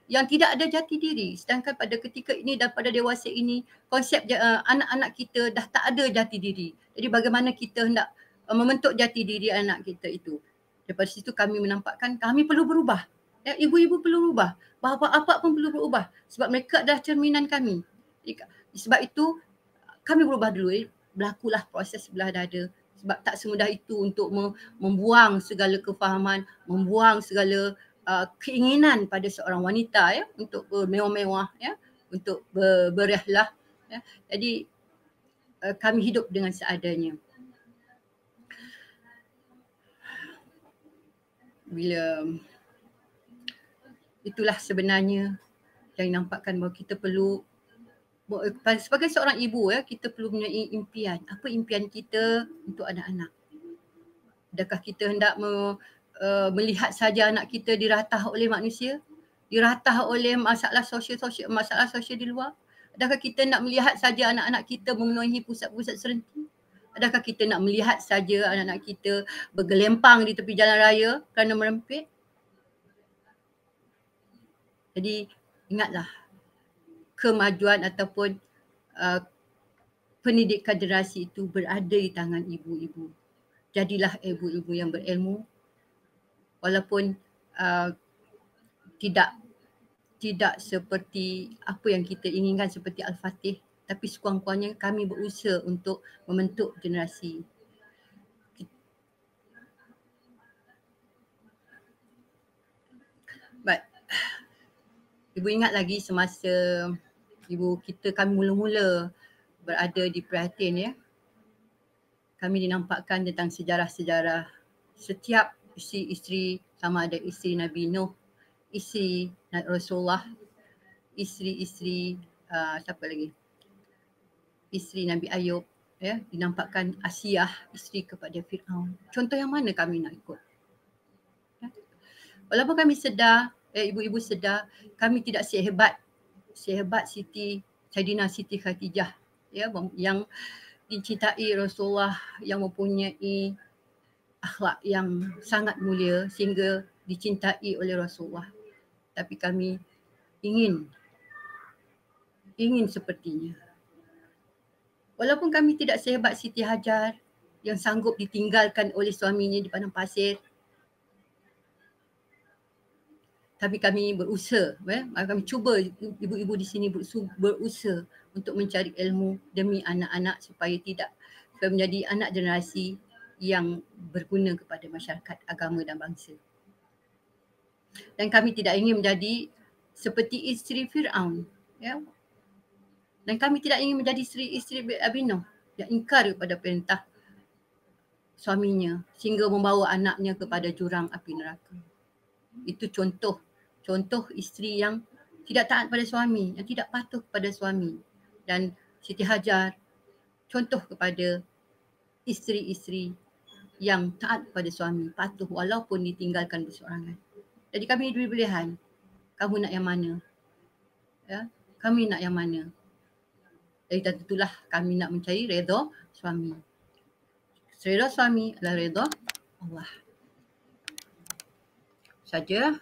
yang tidak ada jati diri, sedangkan pada ketika ini dan pada dewasa ini konsep anak-anak kita dah tak ada jati diri. Jadi bagaimana kita hendak membentuk jati diri anak kita itu? Daripada situ kami menampakkan kami perlu berubah. Ya, ibu-ibu perlu berubah. Bapa-bapa pun perlu berubah sebab mereka adalah cerminan kami. Sebab itu kami berubah dulu. Berlakulah proses sebelah dada. Sebab tak semudah itu untuk membuang segala kefahaman, membuang segala keinginan pada seorang wanita ya untuk bermewah-mewah ya, untuk berrihlah ya. Jadi kami hidup dengan seadanya. Bila itulah sebenarnya yang nampakkan bahawa kita perlu, sebagai seorang ibu ya, kita perlu mempunyai impian. Apa impian kita untuk anak-anak? Adakah kita hendak melihat saja anak kita diratah oleh manusia, diratah oleh masalah sosial di luar? Adakah kita nak melihat saja anak-anak kita memenuhi pusat-pusat serenti? Adakah kita nak melihat saja anak-anak kita bergelempang di tepi jalan raya kerana merempit? Jadi ingatlah, kemajuan ataupun pendidikan generasi itu berada di tangan ibu-ibu. Jadilah ibu-ibu yang berilmu, walaupun tidak seperti apa yang kita inginkan seperti Al-Fatih, tapi sekurang-kurangnya kami berusaha untuk membentuk generasi. Ibu ingat lagi semasa kami mula-mula berada di Prihatin ya, kami dinampakkan tentang sejarah-sejarah setiap isteri-isteri, sama ada isteri Nabi Nuh, isteri Rasulullah, isteri-isteri siapa lagi? Isteri Nabi Ayub ya, dinampakkan Asiyah, isteri kepada Fir'aun. Contoh yang mana kami nak ikut? Ya. Walaupun kami sedar, ibu-ibu sedar, kami tidak sehebat Siti Saidina Siti Khadijah ya, yang dicintai Rasulullah, yang mempunyai akhlak yang sangat mulia sehingga dicintai oleh Rasulullah. Tapi kami ingin sepertinya. Walaupun kami tidak sehebat Siti Hajar yang sanggup ditinggalkan oleh suaminya di padang pasir, tapi kami berusaha, kami cuba, ibu-ibu di sini berusaha untuk mencari ilmu demi anak-anak supaya menjadi anak generasi yang berguna kepada masyarakat, agama dan bangsa. Dan kami tidak ingin menjadi seperti isteri Fir'aun. Ya. Dan kami tidak ingin menjadi isteri Nabi Nuh yang ingkar kepada perintah suaminya sehingga membawa anaknya kepada jurang api neraka. Itu contoh isteri yang tidak taat pada suami, yang tidak patuh kepada suami. Dan Siti Hajar contoh kepada isteri-isteri yang taat kepada suami, patuh walaupun ditinggalkan berseorangan. Jadi kami diberi pilihan, kamu nak yang mana? Ya, kami nak yang mana? Jadi tentulah kami nak mencari redha suami. Redha suami adalah redha Allah. Saja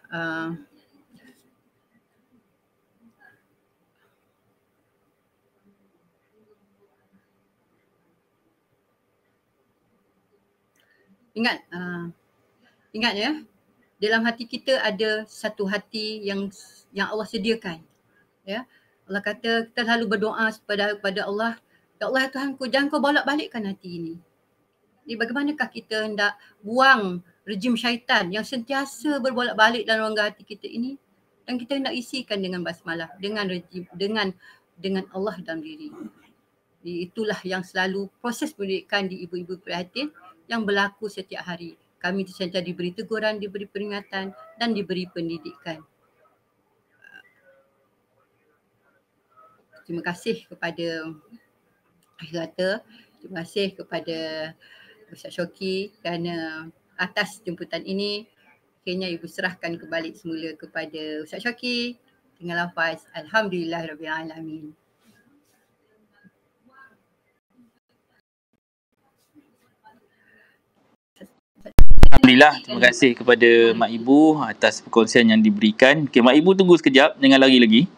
ingat ya, dalam hati kita ada satu hati yang Allah sediakan. Ya, Allah kata kita selalu berdoa kepada Allah, ya Allah Tuhanku, jangan kau bolak-balikkan hati ini. Jadi bagaimanakah kita hendak buang rejim syaitan yang sentiasa berbolak-balik dalam rongga hati kita ini, dan kita hendak isikan dengan basmalah, dengan rejim, dengan Allah dalam diri. Jadi itulah yang selalu proses pendidikan di ibu-ibu Prihatin yang berlaku setiap hari. Kami sentiasa diberi teguran, diberi peringatan dan diberi pendidikan. Terima kasih kepada Akhirata, terima kasih kepada Ustaz Syauqi kerana atas jemputan ini. Akhirnya ibu serahkan kembali semula kepada Ustaz Syauqi dengan lafaz Alhamdulillahirabbil alamin. Alhamdulillah, terima kasih kepada Mak Ibu atas perkongsian yang diberikan. Okey, Mak Ibu tunggu sekejap, jangan lari lagi.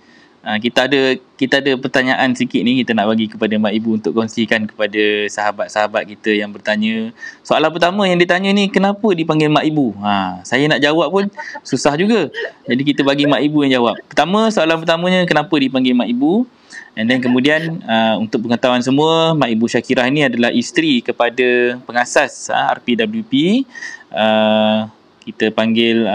Kita ada pertanyaan sikit ni, kita nak bagi kepada Mak Ibu untuk kongsikan kepada sahabat-sahabat kita yang bertanya. Soalan pertama yang ditanya ni, kenapa dipanggil Mak Ibu? Saya nak jawab pun susah juga. Jadi kita bagi Mak Ibu yang jawab. Soalan pertamanya, kenapa dipanggil Mak Ibu? And then kemudian untuk pengetahuan semua, Mak Ibu Syakirah ni adalah isteri kepada pengasas RPWP. Kita panggil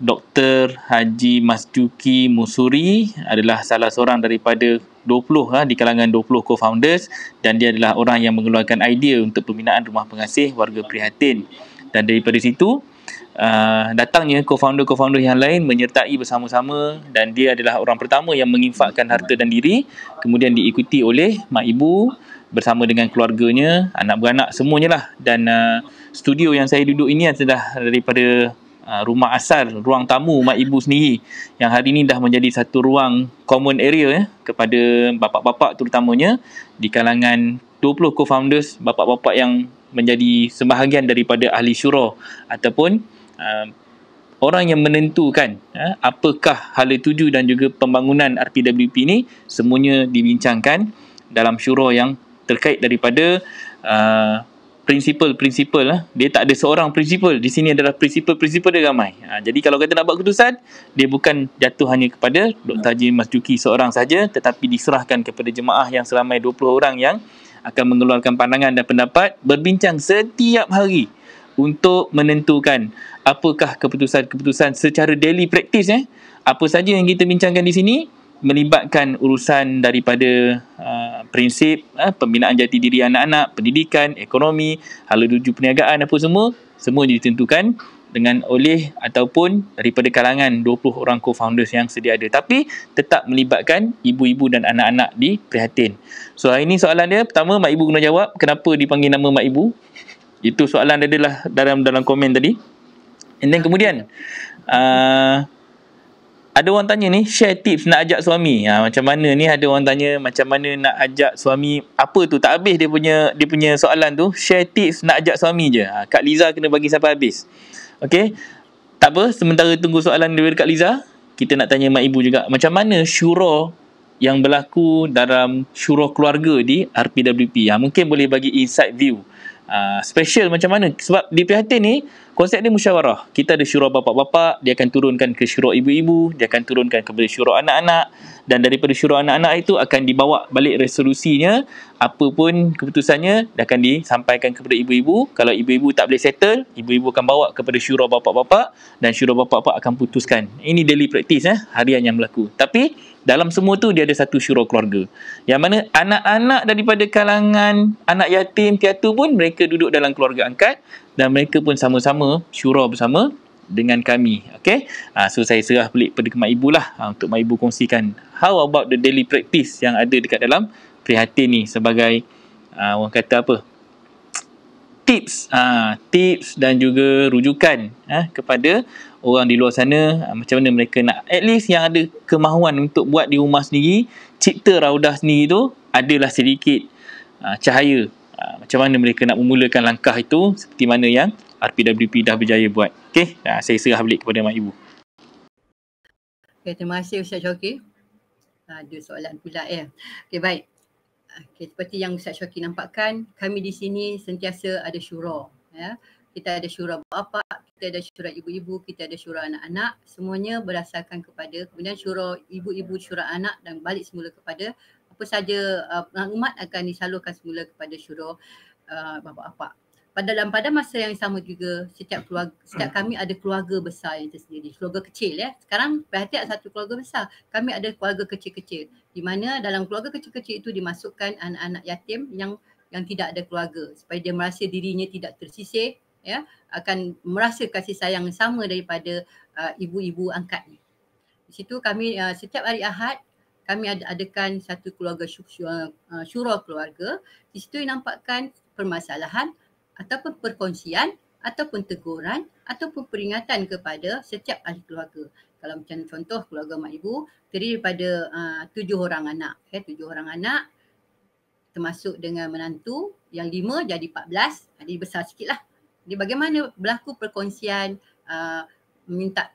Dr. Haji Masjuki Musuri, adalah salah seorang daripada 20 di kalangan 20 co-founders, dan dia adalah orang yang mengeluarkan idea untuk pembinaan rumah pengasih warga prihatin. Dan daripada situ datangnya co-founder yang lain menyertai bersama-sama, dan dia adalah orang pertama yang menginfakkan harta dan diri, kemudian diikuti oleh Mak Ibu bersama dengan keluarganya, anak beranak semuanya lah. Dan studio yang saya duduk ini adalah daripada rumah asal, ruang tamu Mak Ibu sendiri, yang hari ini dah menjadi satu ruang common area kepada bapa-bapa terutamanya di kalangan 20 co-founders, bapa-bapa yang menjadi sebahagian daripada ahli syura ataupun orang yang menentukan apakah hala tuju dan juga pembangunan RPWP ni, semuanya dibincangkan dalam syura yang terkait daripada prinsipal. Dia tak ada seorang prinsipal. Di sini adalah prinsipal dia ramai. Jadi kalau kata nak buat keputusan, dia bukan jatuh hanya kepada Dr. Haji Masjuki seorang saja, tetapi diserahkan kepada jemaah yang seramai 20 orang yang akan mengeluarkan pandangan dan pendapat, berbincang setiap hari untuk menentukan apakah keputusan-keputusan secara daily practice. Apa saja yang kita bincangkan di sini melibatkan urusan daripada prinsip pembinaan jati diri anak-anak, pendidikan, ekonomi, hala tuju perniagaan, apa semua ditentukan dengan oleh ataupun daripada kalangan 20 orang co-founders yang sedia ada, tapi tetap melibatkan ibu-ibu dan anak-anak di prihatin. So hari ini soalan dia pertama, Mak Ibu kena jawab kenapa dipanggil nama Mak Ibu. Itu soalan dia adalah dalam komen tadi. And then kemudian ada orang tanya ni, share tips nak ajak suami. Macam mana ni, ada orang tanya macam mana nak ajak suami. Apa tu, tak habis dia punya soalan tu. Share tips nak ajak suami je. Kak Liza kena bagi sampai habis. Okey. Tak apa, sementara tunggu soalan daripada Kak Liza, kita nak tanya Mak Ibu juga. Macam mana syura yang berlaku dalam syura keluarga di RPWP? Mungkin boleh bagi inside view. Special macam mana? Sebab di prihatin ni konsep dia musyawarah. Kita ada syura bapa-bapa, dia akan turunkan ke syura ibu-ibu, dia akan turunkan kepada syura anak-anak, dan daripada syura anak-anak itu akan dibawa balik resolusinya, apa pun keputusannya dia akan disampaikan kepada ibu-ibu. Kalau ibu-ibu tak boleh settle, ibu-ibu akan bawa kepada syura bapa-bapa, dan syura bapa-bapa akan putuskan. Ini daily practice harian yang berlaku. Tapi dalam semua tu dia ada satu syura keluarga, yang mana anak-anak daripada kalangan anak yatim piatu pun mereka duduk dalam keluarga angkat, dan mereka pun sama-sama syura bersama dengan kami. Okay, so saya serah pelik pada Mak Ibu lah untuk Mak Ibu kongsikan how about the daily practice yang ada dekat dalam prihatin ni sebagai orang kata apa, tips dan juga rujukan kepada orang di luar sana, macam mana mereka nak at least yang ada kemahuan untuk buat di rumah sendiri, cipta raudah sendiri tu adalah sedikit cahaya macam mana mereka nak memulakan langkah itu, seperti mana yang RPWP dah berjaya buat. Okey, saya serah balik kepada Mak Ibu. Okay, terima kasih Ustaz Syauqi. Ada soalan pula ya. Okey, baik. Okay, seperti yang Ustaz Syauqi nampakkan, kami di sini sentiasa ada syura. Kita ada syura bapa, kita ada syura ibu-ibu, kita ada syura anak-anak. Semuanya berdasarkan kepada, kemudian syura ibu-ibu, syura anak, dan balik semula kepada apa saja maklumat akan disalurkan semula kepada syura bapa-bapa. Pada masa yang sama juga, setiap kami ada keluarga besar yang tersendiri, keluarga kecil Sekarang perhatian satu keluarga besar, kami ada keluarga kecil-kecil, di mana dalam keluarga kecil-kecil itu dimasukkan anak-anak yatim yang tidak ada keluarga, supaya dia merasa dirinya tidak tersisih, akan merasa kasih sayang sama daripada ibu-ibu angkatnya. Di situ kami setiap hari Ahad kami adakan satu keluarga syura keluarga. Di situ nampakkan permasalahan ataupun perkongsian ataupun teguran ataupun peringatan kepada setiap ahli keluarga. Kalau macam contoh keluarga Mak Ibu terdiri daripada 7 orang anak. 7 orang anak termasuk dengan menantu, yang 5 jadi 14, jadi besar sikit lah. Jadi bagaimana berlaku perkongsian, minta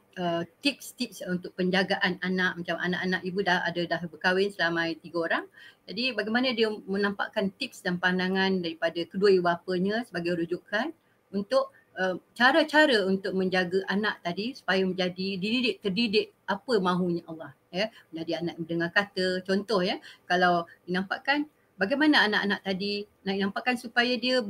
tips-tips untuk penjagaan anak, macam anak-anak ibu dah berkahwin selama 3 orang. Jadi bagaimana dia menampakkan tips dan pandangan daripada kedua ibu bapanya sebagai rujukan untuk cara-cara untuk menjaga anak tadi supaya menjadi terdidik apa mahunya Allah, ya. Menjadi anak mendengar kata, contoh ya, kalau dinampakkan bagaimana anak-anak tadi nak dinampakkan supaya dia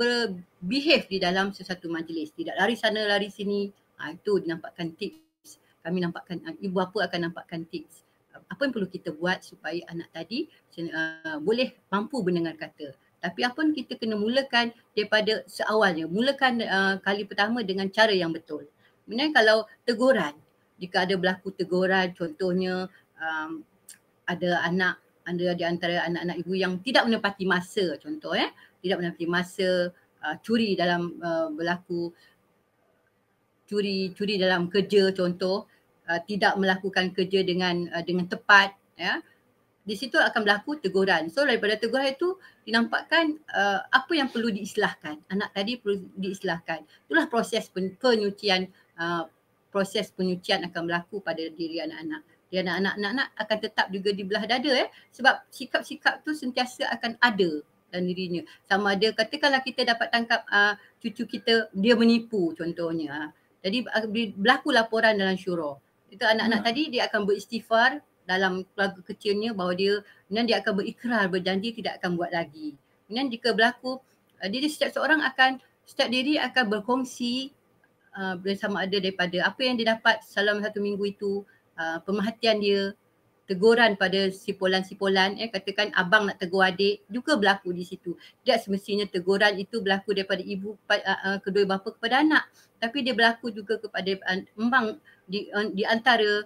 behave di dalam sesuatu majlis, tidak lari sana lari sini. Itu dinampakkan tips. Kami nampakkan, ibu bapa akan nampakkan tips. Apa yang perlu kita buat supaya anak tadi boleh mampu mendengar kata. Tapi apa yang kita kena mulakan daripada seawalnya. Mulakan kali pertama dengan cara yang betul. Kemudian kalau teguran, jika ada berlaku teguran, contohnya ada di antara anak-anak ibu yang tidak menepati masa, contoh tidak menepati masa, curi dalam berlaku curi dalam kerja, contoh tidak melakukan kerja dengan tepat, ya. Di situ akan berlaku teguran. So daripada teguran itu dinampakkan apa yang perlu diislahkan. Anak tadi perlu diislahkan. Itulah proses penyucian, proses penyucian akan berlaku pada diri anak-anak. Dia anak-anak akan tetap juga di belah dada, sebab sikap-sikap tu sentiasa akan ada dalam dirinya. Sama ada katakanlah kita dapat tangkap cucu kita dia menipu contohnya. Jadi berlaku laporan dalam syura. Itu anak-anak tadi dia akan beristighfar dalam keluarga kecilnya bahawa dia akan berikrar, berjanji tidak akan buat lagi. Kemudian jika berlaku, setiap diri akan berkongsi bersama ada daripada apa yang dia dapat selama 1 minggu itu, pemerhatian dia, teguran pada sipolan-sipolan, katakan abang nak tegur adik, juga berlaku di situ. Tidak semestinya teguran itu berlaku daripada ibu, kedua bapa kepada anak, tapi dia berlaku juga kepada embang di antara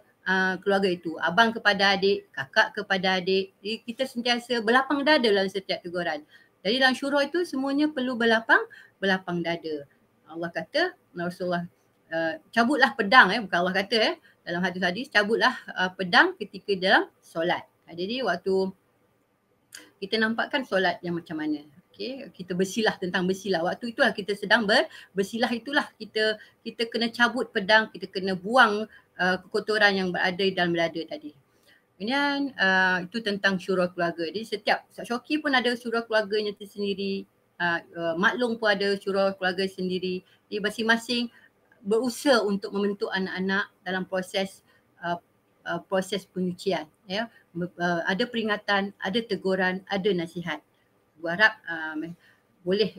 keluarga itu. Abang kepada adik, kakak kepada adik. Jadi kita sentiasa berlapang dada dalam setiap teguran. Jadi dalam syura itu semuanya perlu berlapang dada. Allah kata, Rasulullah cabutlah pedang, bukan Allah kata dalam hadis-hadis, cabutlah pedang ketika dalam solat. Jadi waktu kita nampakkan solat yang macam mana. Kita bersilah tentang bersilah. Waktu itulah kita sedang bersilah, itulah kita kena cabut pedang, kita kena buang kekotoran yang berada dalam dada tadi. Kemudian itu tentang syura keluarga. Jadi setiap Syoki pun ada syura keluarganya tersendiri, maklum pun ada syura keluarga sendiri. Jadi masing-masing berusaha untuk membentuk anak-anak dalam proses penyucian. Ada peringatan, ada teguran, ada nasihat. Berharap boleh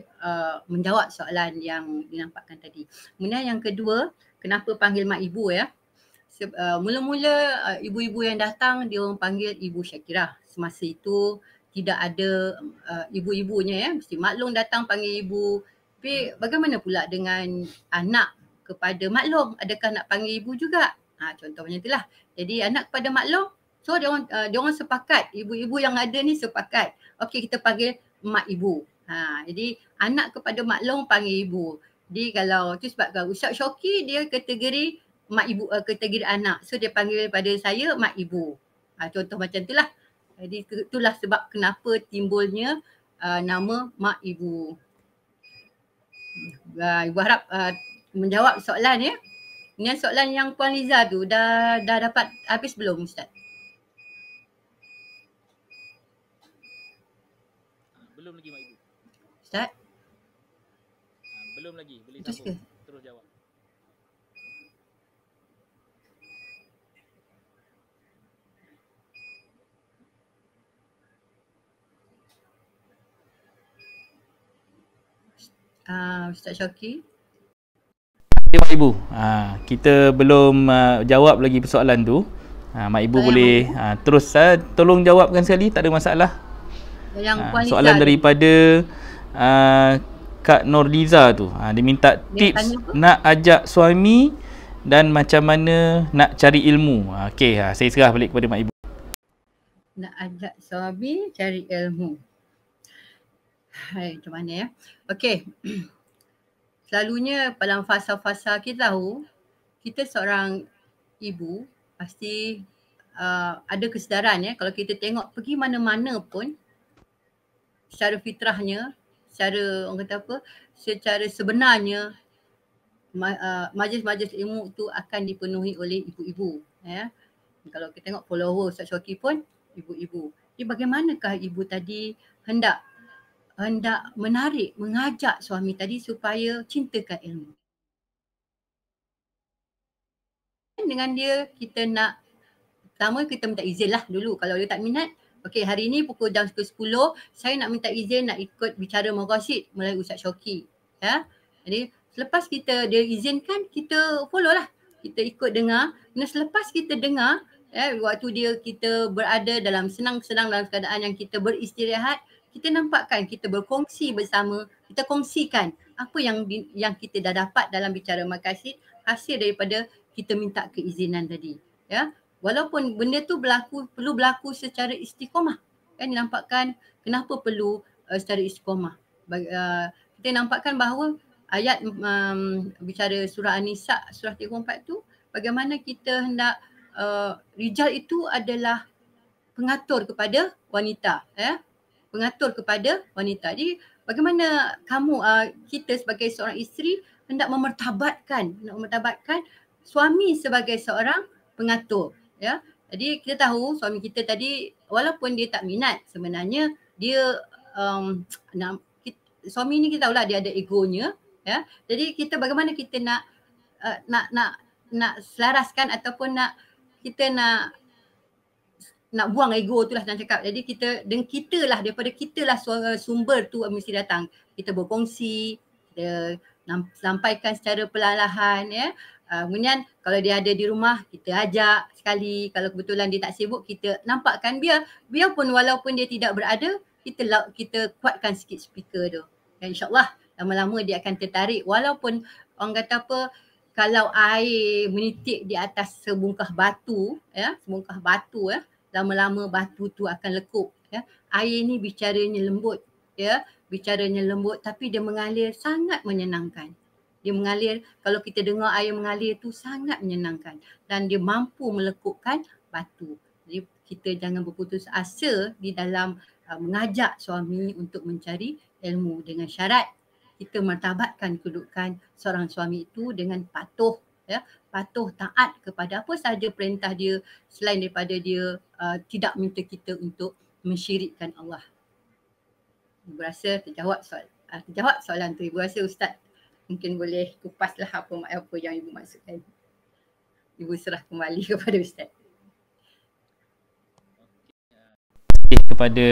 menjawab soalan yang dinampakkan tadi. Kemudian yang kedua, kenapa panggil mak ibu mula-mula ibu-ibu yang datang dia orang panggil Ibu Syakirah. Semasa itu tidak ada ibu-ibunya, mesti maklum datang panggil ibu. Tapi bagaimana pula dengan anak kepada maklum, adakah nak panggil ibu juga? Contoh macam itulah. Jadi anak kepada maklum, so dia orang sepakat, ibu-ibu yang ada ni sepakat. Okey, kita panggil mak ibu. Jadi anak kepada maklum panggil ibu. Jadi kalau tu sebab Ustaz Syoki dia kategori mak ibu, kategori anak. So dia panggil pada saya mak ibu. Contoh macam itulah. Jadi itulah sebab kenapa timbulnya nama mak ibu. Ibu harap menjawab soalan ya. Ini soalan yang Puan Liza tu dah dapat habis belum Ustaz? Belum lagi mak ibu. Ustaz? Belum lagi, boleh sambung. Terus jawab. Ustaz Syoki. Mak ibu, kita belum jawab lagi persoalan tu. Mak ibu boleh terus tolong jawabkan sekali, tak ada masalah. Soalan daripada Kak Norliza tu, dia minta tips nak ajak suami dan macam mana nak cari ilmu. Okey, saya serah balik kepada mak ibu. Nak ajak suami cari ilmu. Hai, macam mana Okey. Selalunya dalam fasa-fasa kita tahu, kita seorang ibu pasti ada kesedaran kalau kita tengok pergi mana-mana pun secara fitrahnya, secara orang kata apa, secara sebenarnya majlis-majlis ilmu tu akan dipenuhi oleh ibu-ibu. Ya. Kalau kita tengok follower Ustaz Syauqi pun ibu-ibu. Jadi bagaimanakah ibu tadi hendak menarik, mengajak suami tadi supaya cintakan ilmu. Dengan dia kita nak, pertama kita minta izin lah dulu. Kalau dia tak minat, okey hari ni pukul jam 10, saya nak minta izin nak ikut bicara maqasid melalui Ustaz Syauqi. Ya. Jadi selepas dia izinkan, kita follow lah. Kita ikut dengar. Dan selepas kita dengar, waktu kita berada dalam senang-senang dalam keadaan yang kita beristirahat, kita nampakkan kita berkongsi bersama, kita kongsikan apa yang kita dah dapat dalam bicara maqasid hasil daripada kita minta keizinan tadi. Ya. Walaupun benda tu perlu berlaku secara istiqamah. Kan dinampakkan kenapa perlu secara istiqamah. Kita nampakkan bahawa ayat bicara surah An-Nisa surah 34 tu, bagaimana kita hendak rijal itu adalah pengatur kepada wanita, pengatur kepada wanita. Jadi bagaimana kita sebagai seorang isteri hendak memertabatkan suami sebagai seorang pengatur, ya. Jadi kita tahu suami kita tadi walaupun dia tak minat, sebenarnya dia suami ni kita tahulah dia ada egonya, ya. Jadi kita bagaimana kita nak selaraskan ataupun kita nak buang ego tu lah nak cakap. Jadi daripada kita lah sumber tu mesti datang. Kita berkongsi, kita sampaikan secara perlahan, ya. Kemudian kalau dia ada di rumah, kita ajak sekali. Kalau kebetulan dia tak sibuk, kita nampakkan biarpun walaupun dia tidak berada, kita kuatkan sikit speaker tu. Dan insyaAllah lama-lama dia akan tertarik. Walaupun orang kata apa, kalau air menitik di atas sebungkah batu, ya, lama-lama batu tu akan lekuk, ya. Air ni bicaranya lembut, ya, tapi dia mengalir sangat menyenangkan. Dia mengalir, kalau kita dengar air mengalir tu sangat menyenangkan dan dia mampu melekupkan batu. Jadi kita jangan berputus asa di dalam mengajak suami untuk mencari ilmu, dengan syarat kita martabatkan kedudukan seorang suami itu dengan patuh, ya, patuh taat kepada apa sahaja perintah dia, selain daripada dia tidak minta kita untuk mensyirikkan Allah. Ibu rasa terjawab soalan tu. Ibu rasa Ustaz mungkin boleh kupaslah apa yang ibu maksudkan. Ibu serah kembali kepada Ustaz. Kepada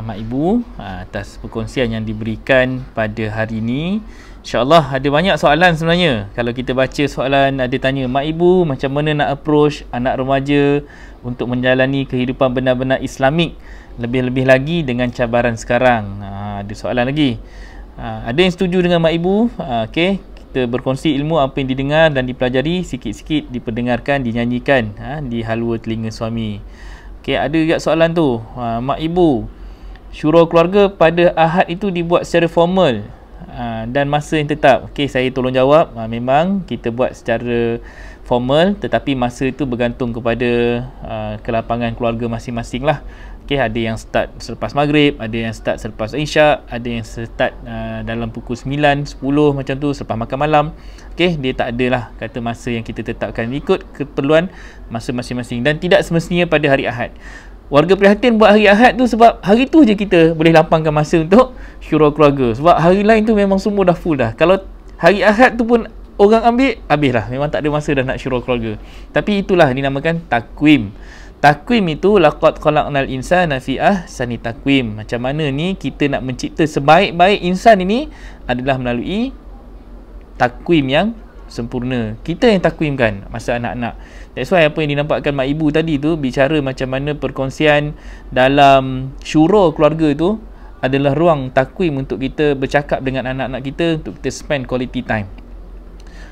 Mak Ibu atas perkongsian yang diberikan pada hari ini. InsyaAllah ada banyak soalan sebenarnya. Kalau kita baca soalan, ada tanya Mak Ibu macam mana nak approach anak remaja untuk menjalani kehidupan benar-benar Islamik, lebih-lebih lagi dengan cabaran sekarang. Ada soalan lagi. Ada yang setuju dengan Mak Ibu? Okey, kita berkongsi ilmu apa yang didengar dan dipelajari, sikit-sikit diperdengarkan, dinyanyikan di halua telinga suami. Okey, ada juga soalan tu. Mak Ibu, syura keluarga pada Ahad itu dibuat secara formal dan masa yang tetap. Okey, saya tolong jawab. Memang kita buat secara formal, tetapi masa itu bergantung kepada kelapangan keluarga masing-masing lah. Okey, ada yang start selepas maghrib, ada yang start selepas isyak, ada yang start dalam pukul 9, 10 macam tu, selepas makan malam. Okey, dia tak adalah kata masa yang kita tetapkan, ikut keperluan masa masing-masing dan tidak semestinya pada hari Ahad. Warga prihatin buat hari Ahad tu sebab hari tu je kita boleh lapangkan masa untuk syura keluarga. Sebab hari lain tu memang semua dah full dah. Kalau hari Ahad tu pun orang ambil, habislah. Memang tak ada masa dah nak syura keluarga. Tapi itulah dinamakan takwim. Takwim itu laqad khalaqnal insana fi ahsani takwim. Macam mana ni kita nak mencipta sebaik-baik insan ini adalah melalui takwim yang sempurna. Kita yang takwimkan masa anak-anak. That's why apa yang dinampakkan Mak Ibu tadi tu bicara macam mana perkongsian dalam syura keluarga tu adalah ruang takwim untuk kita bercakap dengan anak-anak kita, untuk kita spend quality time.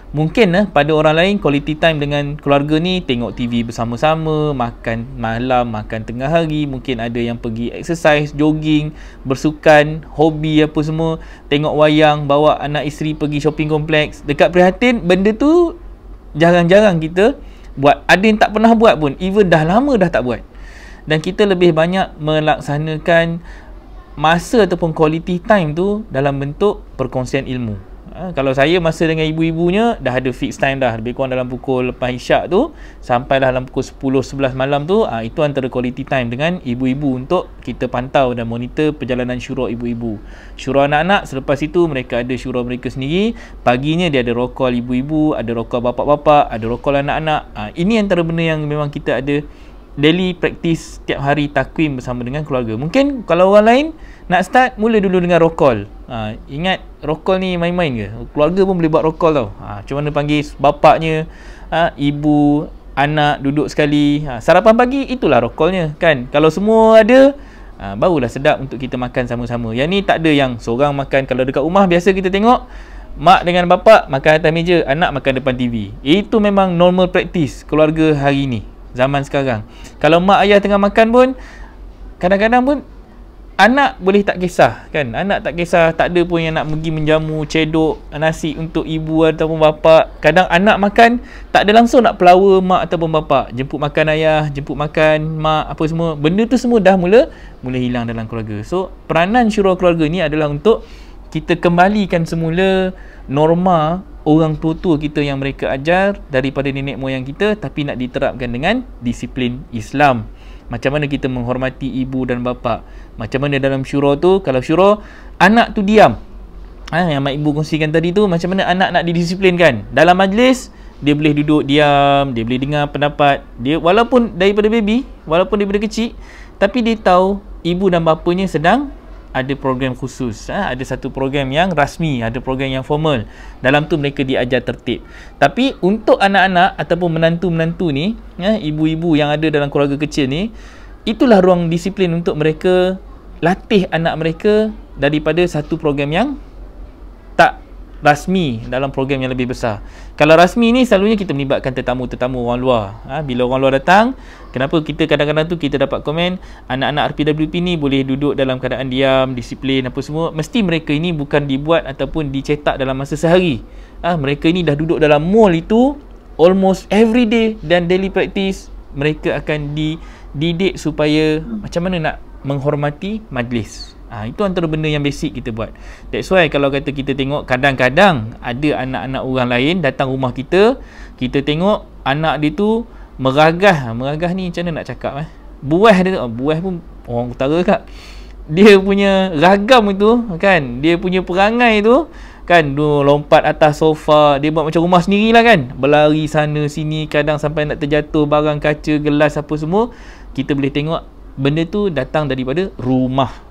Mungkin pada orang lain quality time dengan keluarga ni tengok TV bersama-sama, makan malam, makan tengah hari, mungkin ada yang pergi exercise, jogging, bersukan, hobi apa semua, tengok wayang, bawa anak isteri pergi shopping kompleks. Dekat prihatin benda tu jarang-jarang kita buat. Ada yang tak pernah buat pun, even dah lama dah tak buat. Dan kita lebih banyak melaksanakan masa ataupun quality time tu dalam bentuk perkongsian ilmu. Kalau saya masa dengan ibu-ibunya dah ada fix time dah, lebih kurang dalam pukul lepas isyak tu sampailah dalam pukul 10-11 malam tu, itu antara quality time dengan ibu-ibu untuk kita pantau dan monitor perjalanan syura ibu-ibu. Syura anak-anak, selepas itu mereka ada syura mereka sendiri. Paginya dia ada roll call ibu-ibu, ada roll call bapa-bapa, ada roll call anak-anak. Ini antara benda yang memang kita ada daily practice setiap hari, takwim bersama dengan keluarga. Mungkin kalau orang lain nak start, mula dulu dengan roll call. Ingat roll call ni main-main ke? Keluarga pun boleh buat roll call tau. Macam mana panggil bapaknya, ibu, anak duduk sekali. Sarapan pagi, itulah roll callnya kan. Kalau semua ada, barulah sedap untuk kita makan sama-sama. Yang ni tak ada yang seorang makan. Kalau dekat rumah biasa kita tengok mak dengan bapak makan atas meja, anak makan depan TV. Itu memang normal practice keluarga hari ni, zaman sekarang. Kalau mak ayah tengah makan pun, kadang-kadang pun anak boleh tak kisah kan. Anak tak kisah, tak ada pun yang nak pergi menjamu cedok nasi untuk ibu ataupun bapa. Kadang anak makan tak ada langsung nak pelawa mak ataupun bapa, jemput makan ayah, jemput makan mak, apa semua. Benda tu semua dah mula hilang dalam keluarga. So peranan syura keluarga ni adalah untuk kita kembalikan semula norma orang tua-tua kita yang mereka ajar daripada nenek moyang kita, tapi nak diterapkan dengan disiplin Islam. Macam mana kita menghormati ibu dan bapa. Macam mana dalam syura tu, kalau syura anak tu diam, yang mak ibu kongsikan tadi tu, macam mana anak nak didisiplinkan. Dalam majlis dia boleh duduk diam, dia boleh dengar pendapat dia, walaupun daripada baby, walaupun daripada kecil, tapi dia tahu ibu dan bapanya sedang ada program khusus, ada satu program yang rasmi, ada program yang formal. Dalam tu mereka diajar tertib. Tapi untuk anak-anak ataupun menantu-menantu ni, ibu-ibu yang ada dalam keluarga kecil ni, itulah ruang disiplin untuk mereka latih anak mereka daripada satu program yang tak rasmi dalam program yang lebih besar. Kalau rasmi ni selalunya kita melibatkan tetamu-tetamu orang luar. Bila orang luar datang, kenapa kita kadang-kadang tu kita dapat komen anak-anak RPWP ni boleh duduk dalam keadaan diam, disiplin apa semua. Mesti mereka ini bukan dibuat ataupun dicetak dalam masa sehari. Mereka ini dah duduk dalam mall itu almost every day, dan daily practice mereka akan dididik supaya macam mana nak menghormati majlis. Itu antara benda yang basic kita buat. That's why kalau kata kita tengok, kadang-kadang ada anak-anak orang lain datang rumah kita, kita tengok anak dia tu meragah ni macam mana nak cakap, buah dia, buah pun orang utara kat, dia punya ragam itu kan, dia punya perangai tu kan, dia lompat atas sofa, dia buat macam rumah sendirilah kan, berlari sana sini, kadang sampai nak terjatuh barang kaca, gelas apa semua. Kita boleh tengok benda tu datang daripada rumah.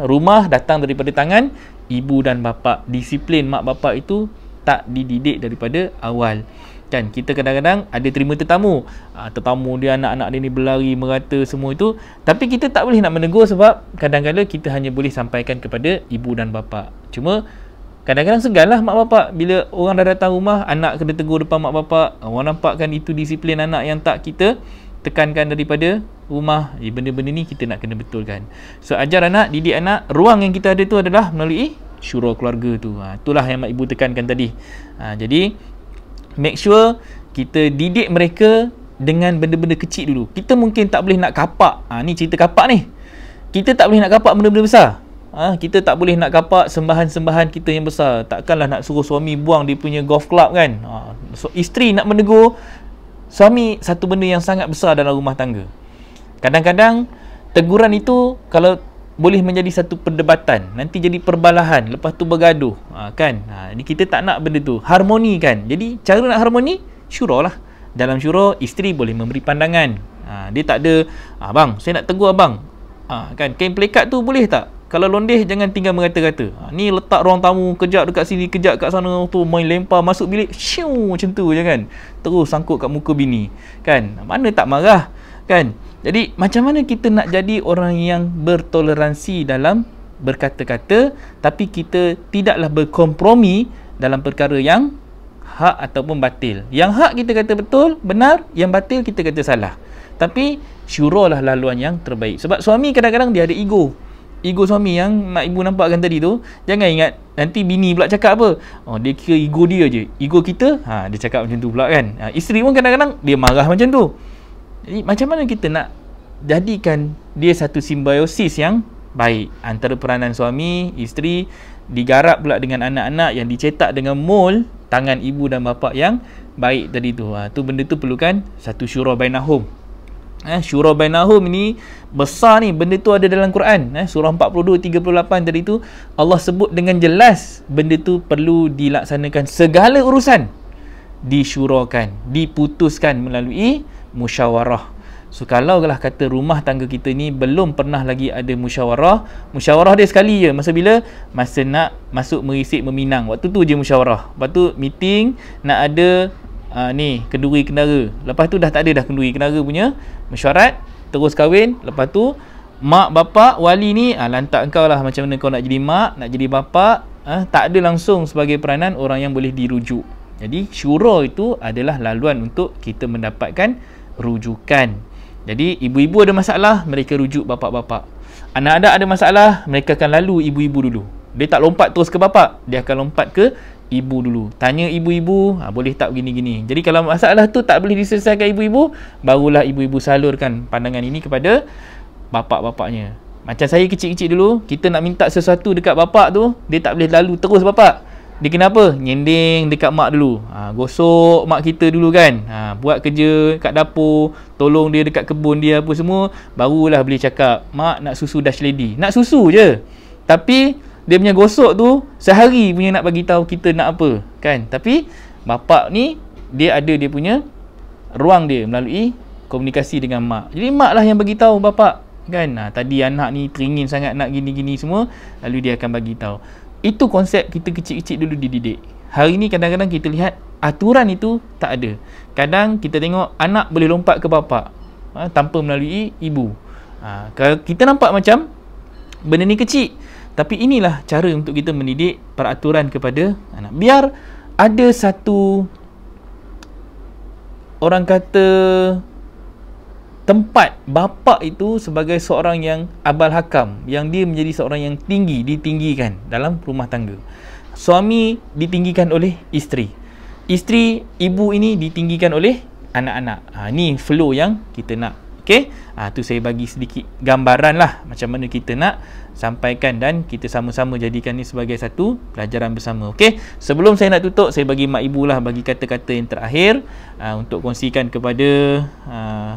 Rumah datang daripada tangan ibu dan bapa. Disiplin mak bapa itu tak dididik daripada awal kan. Kita kadang-kadang ada terima tetamu, tetamu dia, anak-anak dia ni berlari merata semua itu, tapi kita tak boleh nak menegur sebab kadang-kadang kita hanya boleh sampaikan kepada ibu dan bapa. Cuma kadang-kadang seganlah mak bapa bila orang dah datang rumah, anak kena tegur depan mak bapa. Orang nampak kan itu disiplin anak yang tak kita tekankan daripada rumah. Benda-benda ni kita nak kena betulkan. So ajar anak, didik anak, ruang yang kita ada tu adalah melalui syura keluarga tu. Itulah yang mak ibu tekankan tadi. Jadi make sure kita didik mereka dengan benda-benda kecil dulu. Kita mungkin tak boleh nak kapak. Ni cerita kapak ni. Kita tak boleh nak kapak benda-benda besar. Kita tak boleh nak kapak sembahan-sembahan kita yang besar. Takkanlah nak suruh suami buang dia punya golf club kan. So isteri nak menegur suami satu benda yang sangat besar dalam rumah tangga. Kadang-kadang teguran itu kalau boleh menjadi satu perdebatan, nanti jadi perbalahan, lepas tu bergaduh kan. Ini kita tak nak benda tu, harmoni kan. Jadi cara nak harmoni, syura lah. Dalam syura, isteri boleh memberi pandangan. Dia tak ada, abang saya nak tegur abang, kan, kain pelekat tu boleh tak? Kalau londeh jangan tinggal mengata-kata. Ni letak ruang tamu, kejap dekat sini, kejap kat sana, tu main lempar masuk bilik, syiu macam tu je kan. Terus sangkut kat muka bini. Kan? Mana tak marah kan? Jadi macam mana kita nak jadi orang yang bertoleransi dalam berkata-kata, tapi kita tidaklah berkompromi dalam perkara yang hak ataupun batil. Yang hak kita kata betul, benar, yang batil kita kata salah. Tapi syura lah laluan yang terbaik. Sebab suami kadang-kadang dia ada ego. Ego suami yang mak ibu nampakkan tadi tu, jangan ingat nanti bini pula cakap apa, dia kira ego dia je, ego kita, dia cakap macam tu pula kan. Isteri pun kadang-kadang dia marah macam tu. Jadi macam mana kita nak jadikan dia satu simbiosis yang baik. Antara peranan suami, isteri digarap pula dengan anak-anak yang dicetak dengan mold tangan ibu dan bapa yang baik tadi tu. Tu benda tu perlukan satu syura bainahum. Syura bainahum ni besar ni, benda tu ada dalam Quran. Surah 42:38 tadi tu Allah sebut dengan jelas benda tu perlu dilaksanakan, segala urusan disyurakan, diputuskan melalui musyawarah. So kalau lah kata rumah tangga kita ni belum pernah lagi ada musyawarah dia sekali je. Masa nak masuk merisik meminang, waktu tu je musyawarah. Lepas tu meeting nak ada ni kenduri kendara. Lepas tu dah tak ada dah kenduri kendara punya mesyuarat, terus kahwin. Lepas tu mak bapak wali ni lantak engkau lah macam mana kau nak jadi mak, nak jadi bapa. Tak ada langsung sebagai peranan orang yang boleh dirujuk. Jadi syura itu adalah laluan untuk kita mendapatkan rujukan. Jadi ibu-ibu ada masalah, mereka rujuk bapa-bapa. Anak-anak ada masalah, mereka akan lalu ibu-ibu dulu. Dia tak lompat terus ke bapa, dia akan lompat ke ibu dulu. Tanya ibu-ibu, boleh tak begini-gini. Jadi kalau masalah tu tak boleh diselesaikan ibu-ibu, barulah ibu-ibu salurkan pandangan ini kepada bapa-bapaknya. Macam saya kecil-kecil dulu, kita nak minta sesuatu dekat bapa tu, dia tak boleh lalu terus bapa. Dia kenapa? Nyending dekat mak dulu. Gosok mak kita dulu kan. Buat kerja kat dapur, tolong dia dekat kebun dia apa semua, barulah boleh cakap, mak nak susu Dutch Lady. Nak susu je. Tapi dia punya gosok tu sehari punya nak bagi tahu kita nak apa, kan? Tapi bapak ni dia ada dia punya ruang dia melalui komunikasi dengan mak. Jadi mak lah yang bagi tahu bapak, kan? Tadi anak ni teringin sangat nak gini-gini semua, lalu dia akan bagi tahu. Itu konsep kita kecil-kecil dulu dididik. Hari ni kadang-kadang kita lihat aturan itu tak ada. Kadang kita tengok anak boleh lompat ke bapa tanpa melalui ibu. Kalau kita nampak macam benda ni kecil, tapi inilah cara untuk kita mendidik peraturan kepada anak. Biar ada satu, orang kata, tempat bapa itu sebagai seorang yang abal hakam, yang dia menjadi seorang yang tinggi, ditinggikan dalam rumah tangga. Suami ditinggikan oleh isteri, isteri, ibu ini ditinggikan oleh anak-anak. Ni flow yang kita nak. Okey, tu saya bagi sedikit gambaran lah macam mana kita nak sampaikan, dan kita sama-sama jadikan ni sebagai satu pelajaran bersama. Okey, sebelum saya nak tutup, saya bagi mak ibu lah bagi kata-kata yang terakhir untuk kongsikan kepada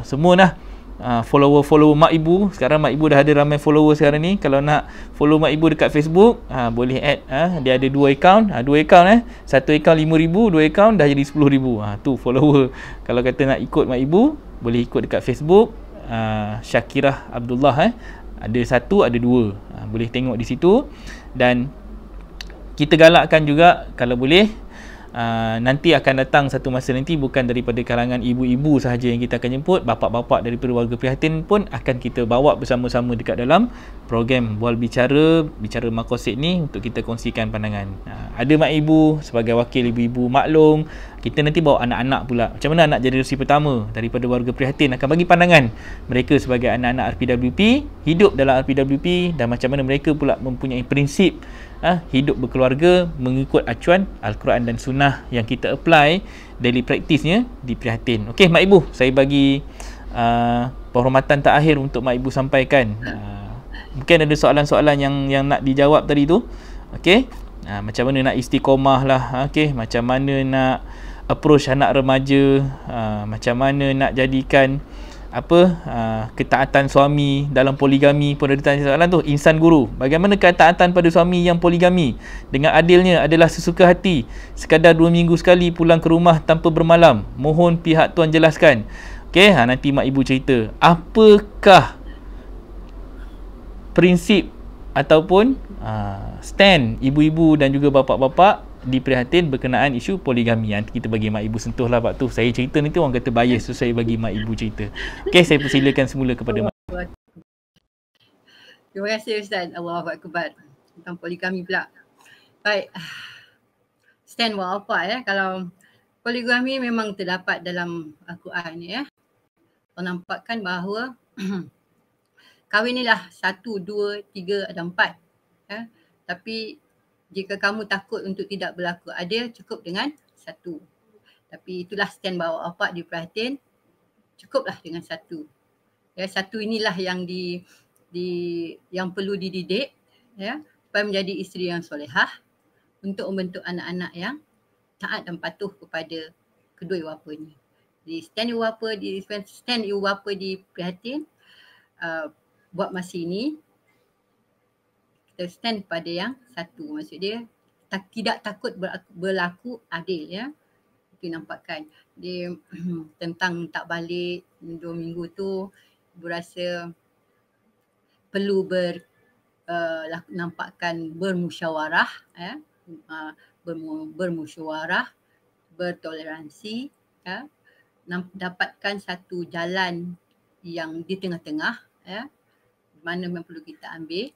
semua lah follower mak ibu. Sekarang mak ibu dah ada ramai follower sekarang ni. Kalau nak follow mak ibu dekat Facebook, boleh add. Dia ada 2 akaun, satu akaun 5,000, 2 akaun dah jadi 10,000. Tu follower. Kalau kata nak ikut mak ibu, boleh ikut dekat Facebook, Syakirah Abdullah. Ada 1, ada 2. Boleh tengok di situ. Dan kita galakkan juga kalau boleh, nanti akan datang satu masa nanti, bukan daripada kalangan ibu-ibu sahaja yang kita akan jemput, bapa-bapa daripada warga prihatin pun akan kita bawa bersama-sama dekat dalam program Bual Bicara Maqasid ni untuk kita kongsikan pandangan. Ada mak ibu sebagai wakil ibu-ibu maklum, kita nanti bawa anak-anak pula. Macam mana anak generasi pertama daripada warga prihatin akan bagi pandangan mereka sebagai anak-anak RPWP, hidup dalam RPWP, dan macam mana mereka pula mempunyai prinsip hidup berkeluarga mengikut acuan Al-Quran dan Sunnah yang kita apply daily practice-nya di prihatin. Okey mak ibu, saya bagi penghormatan terakhir untuk mak ibu sampaikan. Mungkin ada soalan-soalan yang nak dijawab tadi tu. Okey, macam mana nak istiqomah lah, okey, macam mana nak approach anak remaja, macam mana nak jadikan ketaatan suami dalam poligami pun ada tanya soalan tu. Insan guru, bagaimana ketaatan pada suami yang poligami dengan adilnya adalah sesuka hati, sekadar 2 minggu sekali pulang ke rumah tanpa bermalam, mohon pihak tuan jelaskan. Okey, nanti mak ibu cerita apakah prinsip ataupun stand ibu-ibu dan juga bapa-bapa di prihatin berkenaan isu poligami. Kita bagi mak ibu sentuh lah waktu saya cerita nanti orang kata bias, so saya bagi mak ibu cerita. Okey, saya persilakan semula kepada mak. Terima kasih Ustaz. Allahu Akbar. Tentang poligami pula. Baik. Stand buat apa kalau poligami memang terdapat dalam Al-Quran ya. Menampakkan bahawa kahwin ni lah 1, 2, 3 ada 4. Tapi jika kamu takut untuk tidak berlaku adil, cukup dengan 1. Tapi itulah stand bawa bapak di prihatin, cukuplah dengan 1. Ya, 1 inilah yang yang perlu dididik, ya, supaya menjadi isteri yang solehah untuk membentuk anak-anak yang taat dan patuh kepada kedua ibu bapanya. Jadi stand ibu bapa di Prihatin, buat masa ini kita stand pada yang satu. Maksud dia tidak takut berlaku adil, ya. Itu nampakkan. Dia tentang tak balik 2 minggu tu, ibu rasa perlu nampakkan bermusyawarah, ya. Bermusyawarah, bertoleransi, ya. Dapatkan satu jalan yang di tengah-tengah, ya, mana yang perlu kita ambil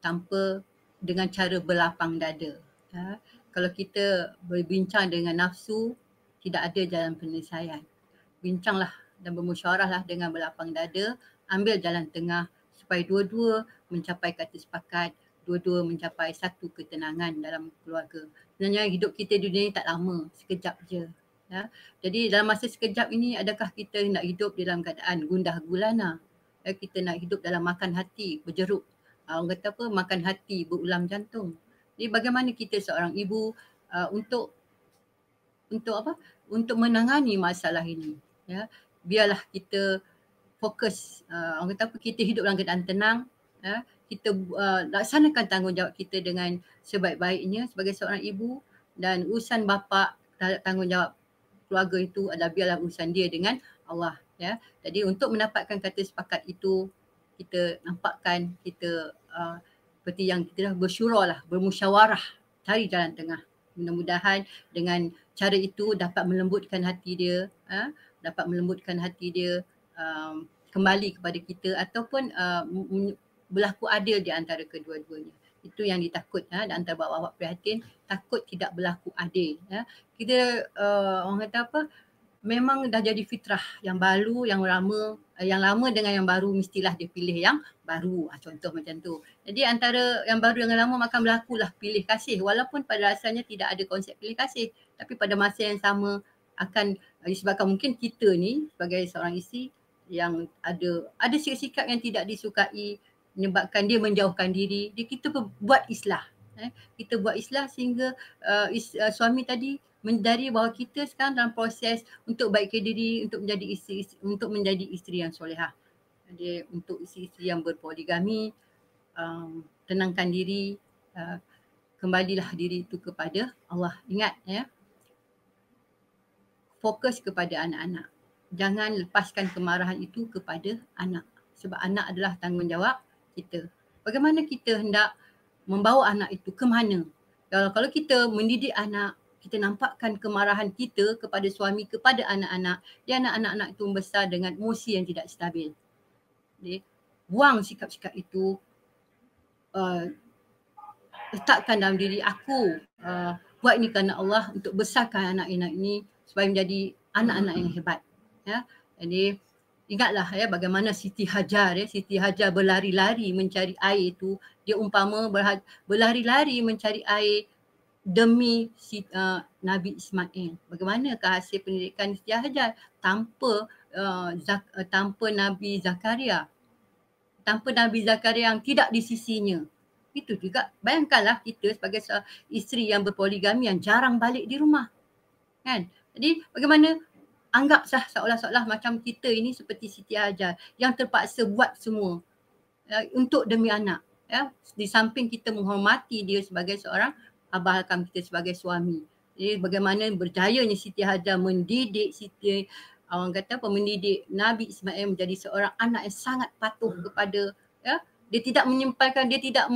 tanpa dengan cara berlapang dada. Ya. Kalau kita berbincang dengan nafsu, tidak ada jalan penyelesaian. Bincanglah dan bermusyawarahlah dengan berlapang dada, ambil jalan tengah supaya dua-dua mencapai kata sepakat, dua-dua mencapai satu ketenangan dalam keluarga. Sebenarnya hidup kita di dunia ni tak lama, sekejap je. Ya. Jadi dalam masa sekejap ini, adakah kita nak hidup dalam keadaan gundah gulana? Ya, kita nak hidup dalam makan hati, berjeruk. Orang kata apa? Makan hati, berulam jantung. Jadi bagaimana kita seorang ibu untuk apa? Untuk menangani masalah ini. Ya, biarlah kita fokus. Orang kata apa? Kita hidup dalam keadaan tenang. Ya, kita laksanakan tanggungjawab kita dengan sebaik-baiknya sebagai seorang ibu, dan urusan bapa terhadap tanggungjawab keluarga itu adalah biarlah urusan dia dengan Allah. Ya, jadi untuk mendapatkan kata sepakat itu, kita nampakkan kita seperti yang kita dah bermusyawarah, cari jalan tengah. Mudah-mudahan dengan cara itu dapat melembutkan hati dia, kembali kepada kita, ataupun berlaku adil di antara kedua-duanya. Itu yang ditakut, di antara bapa-bapa Prihatin, takut tidak berlaku adil. Ya. Kita orang kata apa, memang dah jadi fitrah yang baru, yang lama dengan yang baru mestilah dia pilih yang baru. Contoh macam tu. Jadi antara yang baru dengan lama akan berlakulah pilih kasih, walaupun pada asalnya tidak ada konsep pilih kasih, tapi pada masa yang sama akan disebabkan mungkin kita ni sebagai seorang isteri yang ada sikap-sikap yang tidak disukai, menyebabkan dia menjauhkan diri, kita buat islah. Kita buat islah sehingga suami tadi menyedari bahawa kita sekarang dalam proses untuk baikkan diri, untuk menjadi isteri yang solehah. Jadi untuk isteri-isteri yang berpoligami, tenangkan diri, kembalilah diri itu kepada Allah. Ingat, ya, fokus kepada anak-anak. Jangan lepaskan kemarahan itu kepada anak, sebab anak adalah tanggungjawab kita. Bagaimana kita hendak membawa anak itu ke mana? Kalau kita mendidik anak, kita nampakkan kemarahan kita kepada suami, kepada anak-anak, anak-anak itu membesar dengan emosi yang tidak stabil. Jadi, buang sikap-sikap itu, letakkan dalam diri aku, buat ini kerana Allah, untuk besarkan anak-anak ini supaya menjadi anak-anak yang hebat. Ya. Jadi ingatlah, ya, bagaimana Siti Hajar, Siti Hajar berlari-lari mencari air itu, dia umpama berlari-lari mencari air demi Nabi Ismail. Bagaimanakah hasil pendidikan Siti Hajar tanpa Nabi Zakaria? Tanpa Nabi Zakaria yang tidak di sisinya. Itu juga, bayangkanlah kita sebagai isteri yang berpoligami yang jarang balik di rumah. Kan? Jadi bagaimana anggap seolah-olah macam kita ini seperti Siti Hajar yang terpaksa buat semua untuk demi anak. Ya. Di samping kita menghormati dia sebagai seorang abah hakam kita sebagai suami. Jadi bagaimana berjayanya Siti Hajar mendidik mendidik Nabi Ismail menjadi seorang anak yang sangat patuh kepada, ya, dia tidak menyimpankan, dia tidak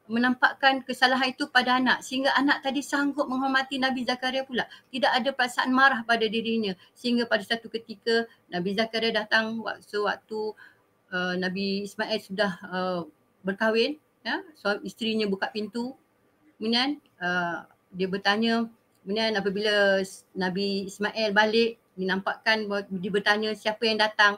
menampakkan kesalahan itu pada anak, sehingga anak tadi sanggup menghormati Nabi Zakaria pula. Tidak ada perasaan marah pada dirinya, sehingga pada satu ketika Nabi Zakaria datang waktu Nabi Ismail sudah berkahwin, ya, isterinya buka pintu, kemudian dia bertanya, kemudian apabila Nabi Ismail balik, dia bertanya siapa yang datang.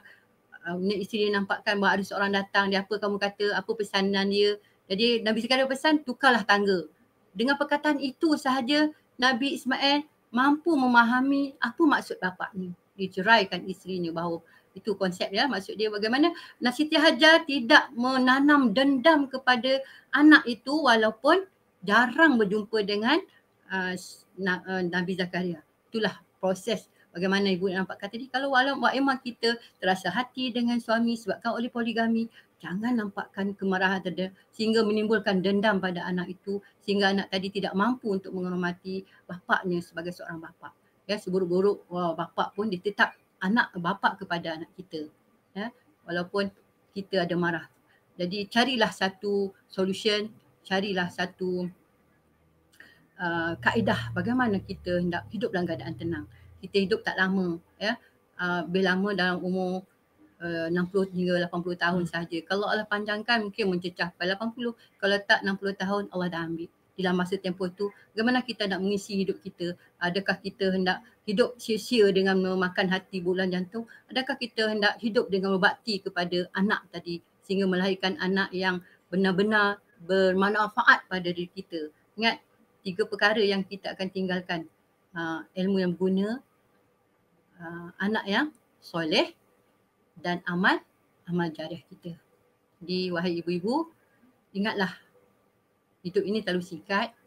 Isteri dia nampakkan bahawa ada seorang datang, dia apa kamu kata, apa pesanan dia. Jadi Nabi Zakaria pesan, tukarlah tangga. Dengan perkataan itu sahaja Nabi Ismail mampu memahami apa maksud bapa ni. Dia ceraikan isterinya bahawa Itu konsep ya. Maksud dia bagaimana Siti Hajar tidak menanam dendam kepada anak itu walaupun jarang berjumpa dengan Nabi Zakaria. Itulah proses bagaimana ibu nampakkan tadi. Kalau memang kita terasa hati dengan suami sebabkan oleh poligami, jangan nampakkan kemarahan sehingga menimbulkan dendam pada anak itu sehingga anak tadi tidak mampu untuk menghormati bapaknya sebagai seorang bapa. Ya, seburuk-buruk bapa pun dia tetap anak bapa kepada anak kita. Ya, walaupun kita ada marah. Jadi carilah satu solution, carilah satu kaedah bagaimana kita hendak hidup dalam keadaan tenang. Kita hidup tak lama, ya. Lebih lama dalam umur 60 hingga 80 tahun sahaja. Kalau Allah panjangkan mungkin mencecah pada 80. Kalau tak 60 tahun Allah dah ambil. Dalam masa tempoh tu, bagaimana kita nak mengisi hidup kita? Adakah kita hendak hidup sia-sia dengan memakan hati bulan jantung? Adakah kita hendak hidup dengan berbakti kepada anak tadi sehingga melahirkan anak yang benar-benar bermanfaat pada diri kita? Ingat, 3 perkara yang kita akan tinggalkan. Ilmu yang berguna, anak yang soleh dan amal jariah kita. Jadi wahai ibu-ibu, ingatlah hidup ini terlalu singkat.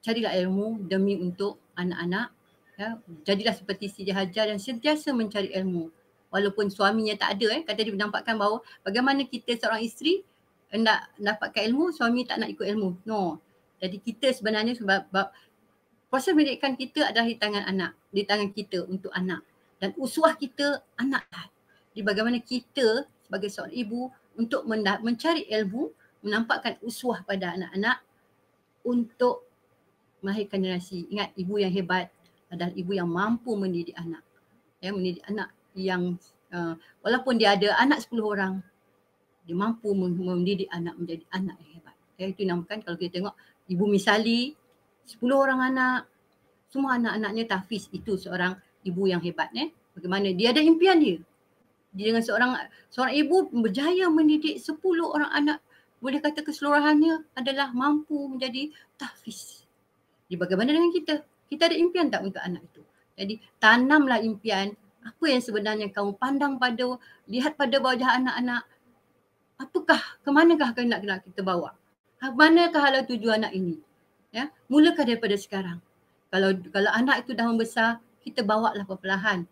Carilah ilmu demi untuk anak-anak. Ya. Jadilah seperti Siti Hajar yang sentiasa mencari ilmu. Walaupun suaminya tak ada. Kata dia menampakkan bahawa bagaimana kita seorang isteri hendak dapatkan ilmu, suami tak nak ikut ilmu. No. Jadi kita sebenarnya sebab proses pendidikan kita adalah di tangan anak, di tangan kita untuk anak. Dan uswah kita anak. Jadi bagaimana kita sebagai seorang ibu untuk mencari ilmu, menampakkan uswah pada anak-anak untuk melahirkan generasi. Ingat, ibu yang hebat adalah ibu yang mampu mendidik anak. Ya, mendidik anak yang walaupun dia ada anak 10 orang, dia mampu mendidik anak menjadi anak yang hebat. Ya, itu namakan kalau kita tengok ibu misali 10 orang anak, semua anak-anaknya tahfiz. Itu seorang ibu yang hebat. Bagaimana dia ada impian dia. Dia dengan seorang ibu berjaya mendidik 10 orang anak. Boleh kata keseluruhannya adalah mampu menjadi tahfiz. Jadi bagaimana dengan kita? Kita ada impian tak untuk anak itu? Jadi tanamlah impian. Apa yang sebenarnya kamu pandang lihat pada wajah anak-anak. Apakah, kemanakah nak kita bawa? Manakah halau tuju anak ini? Ya, mulakan daripada sekarang. Kalau anak itu dah membesar, kita bawalah perlahan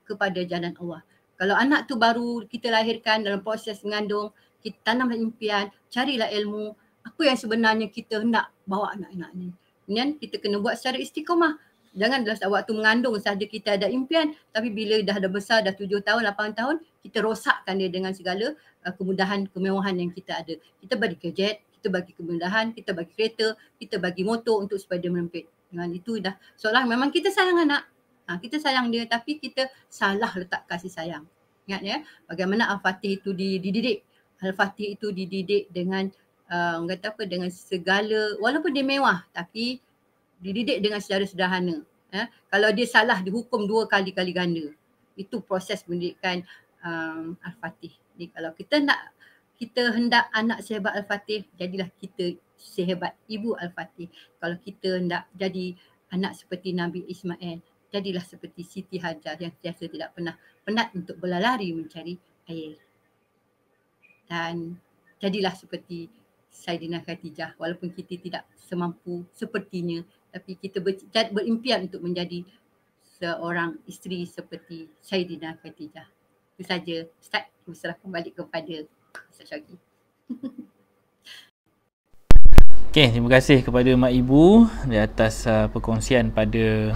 kepada jalan Allah. Kalau anak tu baru kita lahirkan dalam proses mengandung, kita tanamlah impian, carilah ilmu, apa yang sebenarnya kita hendak bawa anak-anak ni. Kemudian kita kena buat secara istiqamah. Jangan dalam waktu mengandung sahaja kita ada impian, tapi bila dah besar, dah 7 tahun, 8 tahun, kita rosakkan dia dengan segala kemudahan, kemewahan yang kita ada. Kita bagi gadget, kita bagi kemudahan, kita bagi kereta, kita bagi motor untuk supaya dia merempit. Dengan itu dah seolah memang kita sayang anak. Kita sayang dia tapi kita salah letak kasih sayang. Ingat ya, bagaimana Al-Fatih itu dididik. Al-Fatih itu dididik dengan dengan segala, walaupun dia mewah tapi dididik dengan secara sederhana. Kalau dia salah dihukum 2 kali ganda. Itu proses pendidikan Al-Fatih. Jadi kalau kita hendak anak sehebat Al-Fatih, jadilah kita sehebat ibu Al-Fatih. Kalau kita hendak jadi anak seperti Nabi Ismail, jadilah seperti Siti Hajar yang biasa tidak pernah penat untuk berlari mencari air. Dan jadilah seperti Saidina Khadijah, walaupun kita tidak semampu sepertinya, tapi kita berimpian untuk menjadi seorang isteri seperti Saidina Khadijah. Itu saja. Ustaz, saya serahkan balik kepada Ustaz Syauqi. Okey, terima kasih kepada Mak Ibu di atas perkongsian pada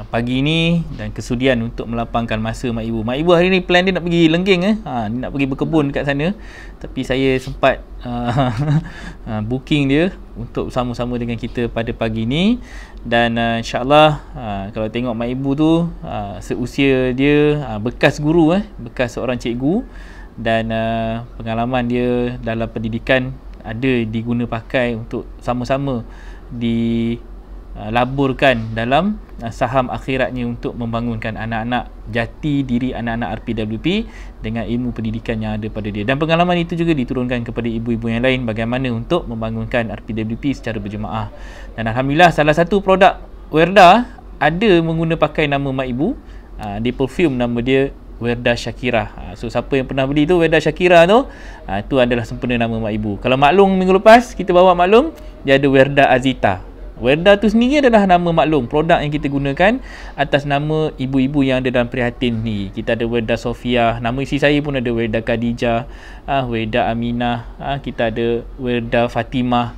pagi ini dan kesudian untuk melapangkan masa Mak Ibu. Mak Ibu hari ni plan dia nak pergi Lengging nak pergi berkebun dekat sana. Tapi saya sempat booking dia untuk bersama-sama dengan kita pada pagi ni. Dan insya-Allah kalau tengok Mak Ibu tu seusia dia bekas guru bekas seorang cikgu dan pengalaman dia dalam pendidikan ada diguna pakai untuk sama-sama dilaburkan dalam saham akhiratnya untuk membangunkan anak-anak jati diri anak-anak RPWP dengan ilmu pendidikan yang ada pada dia. Dan pengalaman itu juga diturunkan kepada ibu-ibu yang lain bagaimana untuk membangunkan RPWP secara berjemaah. Dan alhamdulillah salah satu produk Werda ada mengguna pakai nama Mak Ibu Dia perfume, nama dia Werda Shakira. So siapa yang pernah beli tu Werda Shakira tu, tu adalah sempena nama mak ibu. Kalau maklum minggu lepas kita bawa maklum, dia ada Werda Azita. Werda tu sendiri adalah nama maklum, produk yang kita gunakan atas nama ibu-ibu yang ada dalam Prihatin ni. Kita ada Werda Sofia, nama isteri saya pun ada Werda Khadijah, Werda Aminah, kita ada Werda Fatimah.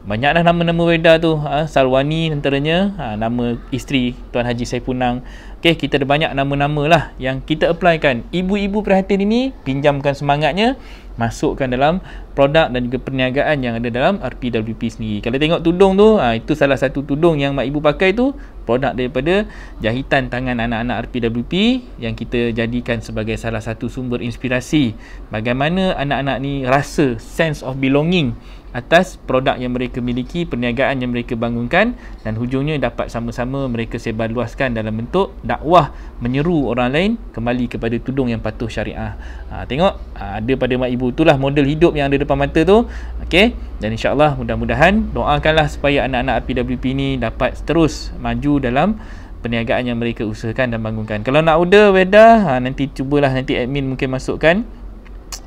Banyaklah nama-nama Werda tu. Salwani antaranya, nama isteri Tuan Haji Saipunang. Okey, kita ada banyak nama-nama lah yang kita applykan. Ibu-ibu Prihatin ini pinjamkan semangatnya, masukkan dalam produk dan juga perniagaan yang ada dalam RPWP sendiri. Kalau tengok tudung tu, itu salah satu tudung yang mak ibu pakai tu, produk daripada jahitan tangan anak-anak RPWP yang kita jadikan sebagai salah satu sumber inspirasi bagaimana anak-anak ni rasa sense of belonging atas produk yang mereka miliki, perniagaan yang mereka bangunkan, dan hujungnya dapat sama-sama mereka sebarluaskan dalam bentuk dakwah, menyeru orang lain kembali kepada tudung yang patuh syariah. Tengok, ada pada mak ibu itulah model hidup yang ada depan mata tu. Okey, dan insya-Allah mudah-mudahan doakanlah supaya anak-anak RPWP ni dapat terus maju dalam perniagaan yang mereka usahakan dan bangunkan. Kalau nak order Werda, nanti cubalah, nanti admin mungkin masukkan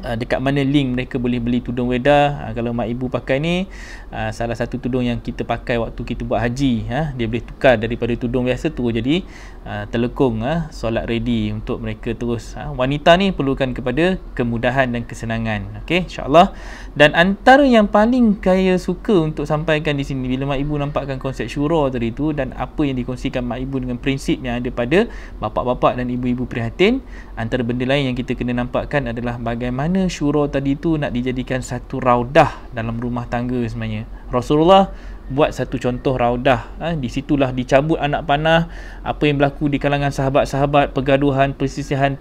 dekat mana link mereka boleh beli tudung Werda. Kalau mak ibu pakai ni, salah satu tudung yang kita pakai waktu kita buat haji, dia boleh tukar daripada tudung biasa tu jadi telekung, solat ready untuk mereka terus. Wanita ni perlukan kepada kemudahan dan kesenangan. Okey, insya-Allah. Dan antara yang paling saya suka untuk sampaikan di sini bila mak ibu nampakkan konsep syura tadi tu dan apa yang dikongsikan mak ibu dengan prinsip yang ada pada bapa-bapa dan ibu-ibu Prihatin, antara benda lain yang kita kena nampakkan adalah bagaimana syura tadi tu nak dijadikan satu raudah dalam rumah tangga sebenarnya. Rasulullah buat satu contoh raudah. Di situlah dicabut anak panah, apa yang berlaku di kalangan sahabat-sahabat, pergaduhan, persisihan,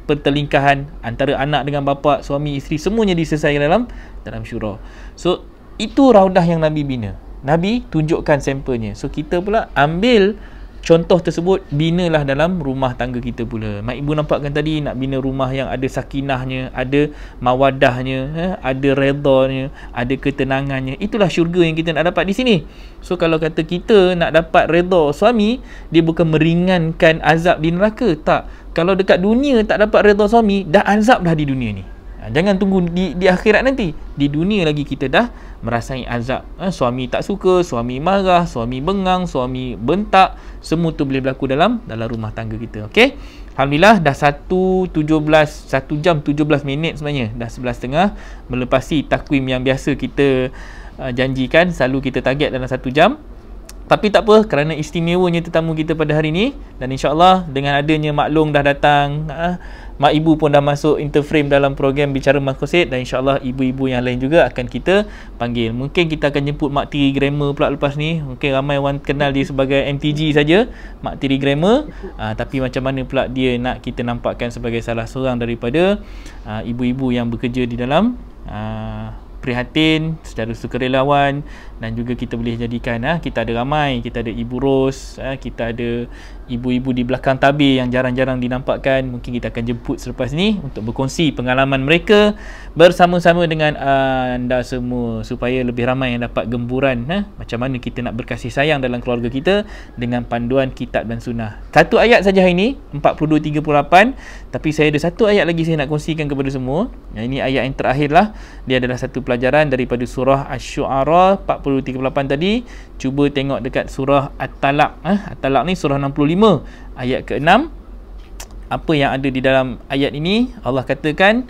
pertelingkahan antara anak dengan bapa, suami, isteri, semuanya diselesaikan dalam syura. So itu raudah yang Nabi bina. Nabi tunjukkan sampelnya. So kita pula ambil contoh tersebut, binalah dalam rumah tangga kita pula. Mak ibu nampakkan tadi nak bina rumah yang ada sakinahnya, ada mawadahnya, ada redanya, ada ketenangannya. Itulah syurga yang kita nak dapat di sini. So kalau kata kita nak dapat redha suami, dia bukan meringankan azab di neraka, tak. Kalau dekat dunia tak dapat redha suami, dah azab dah di dunia ni. Jangan tunggu di akhirat nanti. Di dunia lagi kita dah merasai azab. Suami tak suka, suami marah, suami bengang, suami bentak, semua tu boleh berlaku dalam rumah tangga kita. Okey. Alhamdulillah dah 1 jam 17 minit sebenarnya. Dah 11.30 melepasi takwim yang biasa kita janjikan. Selalu kita target dalam 1 jam. Tapi tak apa, kerana istimewanya tetamu kita pada hari ini, dan insya-Allah dengan adanya Mak Long dah datang, Mak Ibu pun dah masuk interframe dalam program Bicara Maqasid, dan insya-Allah ibu-ibu yang lain juga akan kita panggil. Mungkin kita akan jemput Mak Tiri Grammar pula lepas ni. Mungkin ramai orang kenal dia sebagai MTG saja, Mak Tiri Grammar. Tapi macam mana pula dia nak kita nampakkan sebagai salah seorang daripada ibu-ibu yang bekerja di dalam Prihatin secara sukarelawan, dan juga kita boleh jadikan kita ada ramai, kita ada Ibu Ros, kita ada ibu-ibu di belakang tabir yang jarang-jarang dinampakkan. Mungkin kita akan jemput selepas ni untuk berkongsi pengalaman mereka bersama-sama dengan anda semua supaya lebih ramai yang dapat gemburan macam mana kita nak berkasih sayang dalam keluarga kita dengan panduan kitab dan sunnah. Satu ayat saja hari ini 42:38, tapi saya ada satu ayat lagi saya nak kongsikan kepada semua. Ini ayat yang terakhir lah. Dia adalah satu pelajaran daripada surah Asy-Syu'ara 40:38 tadi. Cuba tengok dekat surah At-Talaq. At-Talaq ni surah 65 ayat ke-6. Apa yang ada di dalam ayat ini? Allah katakan,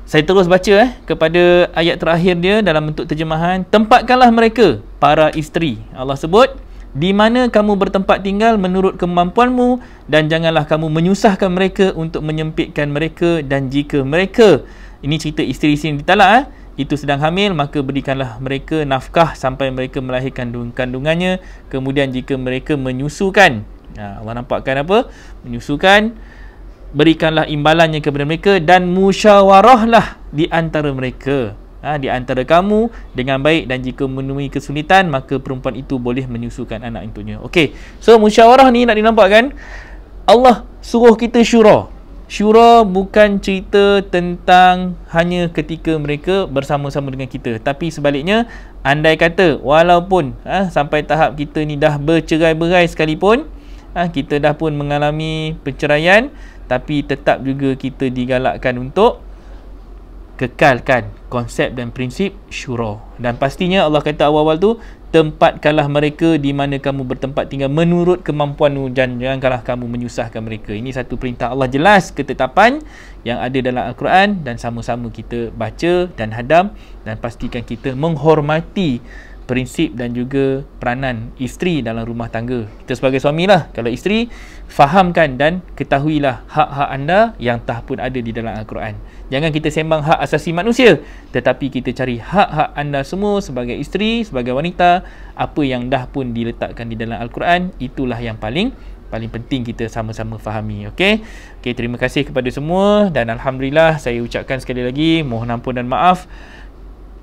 saya terus baca kepada ayat terakhir dia dalam bentuk terjemahan. Tempatkanlah mereka, para isteri. Allah sebut, di mana kamu bertempat tinggal menurut kemampuanmu, dan janganlah kamu menyusahkan mereka untuk menyempitkan mereka, dan jika mereka, ini cerita isteri sini ditalak, itu sedang hamil, maka berikanlah mereka nafkah sampai mereka melahirkan kandungannya. Kemudian jika mereka menyusukan, Allah nampakkan apa? Menyusukan, berikanlah imbalannya kepada mereka, dan musyawarahlah di antara mereka, di antara kamu dengan baik, dan jika menemui kesulitan maka perempuan itu boleh menyusukan anak untuknya. Okey, so musyawarah ni nak dinampakkan Allah suruh kita syura. Syura bukan cerita tentang hanya ketika mereka bersama-sama dengan kita, tapi sebaliknya, andai kata walaupun sampai tahap kita ni dah bercerai-berai sekalipun, kita dah pun mengalami perceraian, tapi tetap juga kita digalakkan untuk kekalkan konsep dan prinsip syura. Dan pastinya Allah kata awal-awal tu, tempatkanlah mereka di mana kamu bertempat tinggal menurut kemampuanmu dan janganlah kamu menyusahkan mereka. Ini satu perintah Allah, jelas ketetapan yang ada dalam Al-Quran, dan sama-sama kita baca dan hadam dan pastikan kita menghormati prinsip dan juga peranan isteri dalam rumah tangga. Kita sebagai suami lah, kalau isteri, fahamkan dan ketahuilah hak-hak anda yang tak pun ada di dalam Al-Quran. Jangan kita sembang hak asasi manusia, tetapi kita cari hak-hak anda semua sebagai isteri, sebagai wanita. Apa yang dah pun diletakkan di dalam Al-Quran, itulah yang paling penting kita sama-sama fahami. Okey, terima kasih kepada semua, dan Alhamdulillah saya ucapkan sekali lagi mohon ampun dan maaf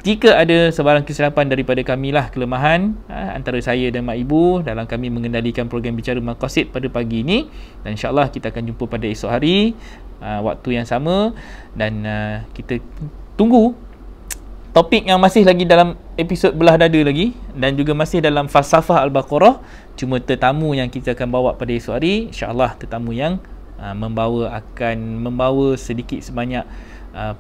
jika ada sebarang kesilapan daripada kami lah, kelemahan antara saya dan Mak Ibu dalam kami mengendalikan program Bicara Maqasid pada pagi ini. Dan insyaAllah kita akan jumpa pada esok hari, waktu yang sama, dan kita tunggu topik yang masih lagi dalam episod belah dada lagi, dan juga masih dalam falsafah Al-Baqarah. Cuma tetamu yang kita akan bawa pada esok hari, insyaAllah tetamu yang akan membawa sedikit sebanyak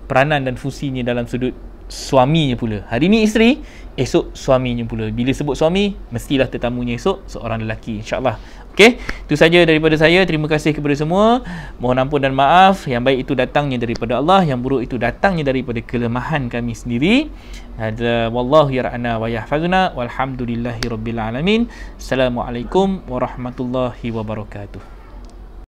peranan dan fungsinya dalam sudut suaminya pula. Hari ni isteri, esok suaminya pula. Bila sebut suami, mestilah tetamunya esok seorang lelaki, insyaAllah. Okey, itu saja daripada saya. Terima kasih kepada semua. Mohon ampun dan maaf. Yang baik itu datangnya daripada Allah, yang buruk itu datangnya daripada kelemahan kami sendiri. Wallahu yar'ana wa yahfazuna, walhamdulillahi rabbil alamin. Assalamualaikum warahmatullahi wabarakatuh.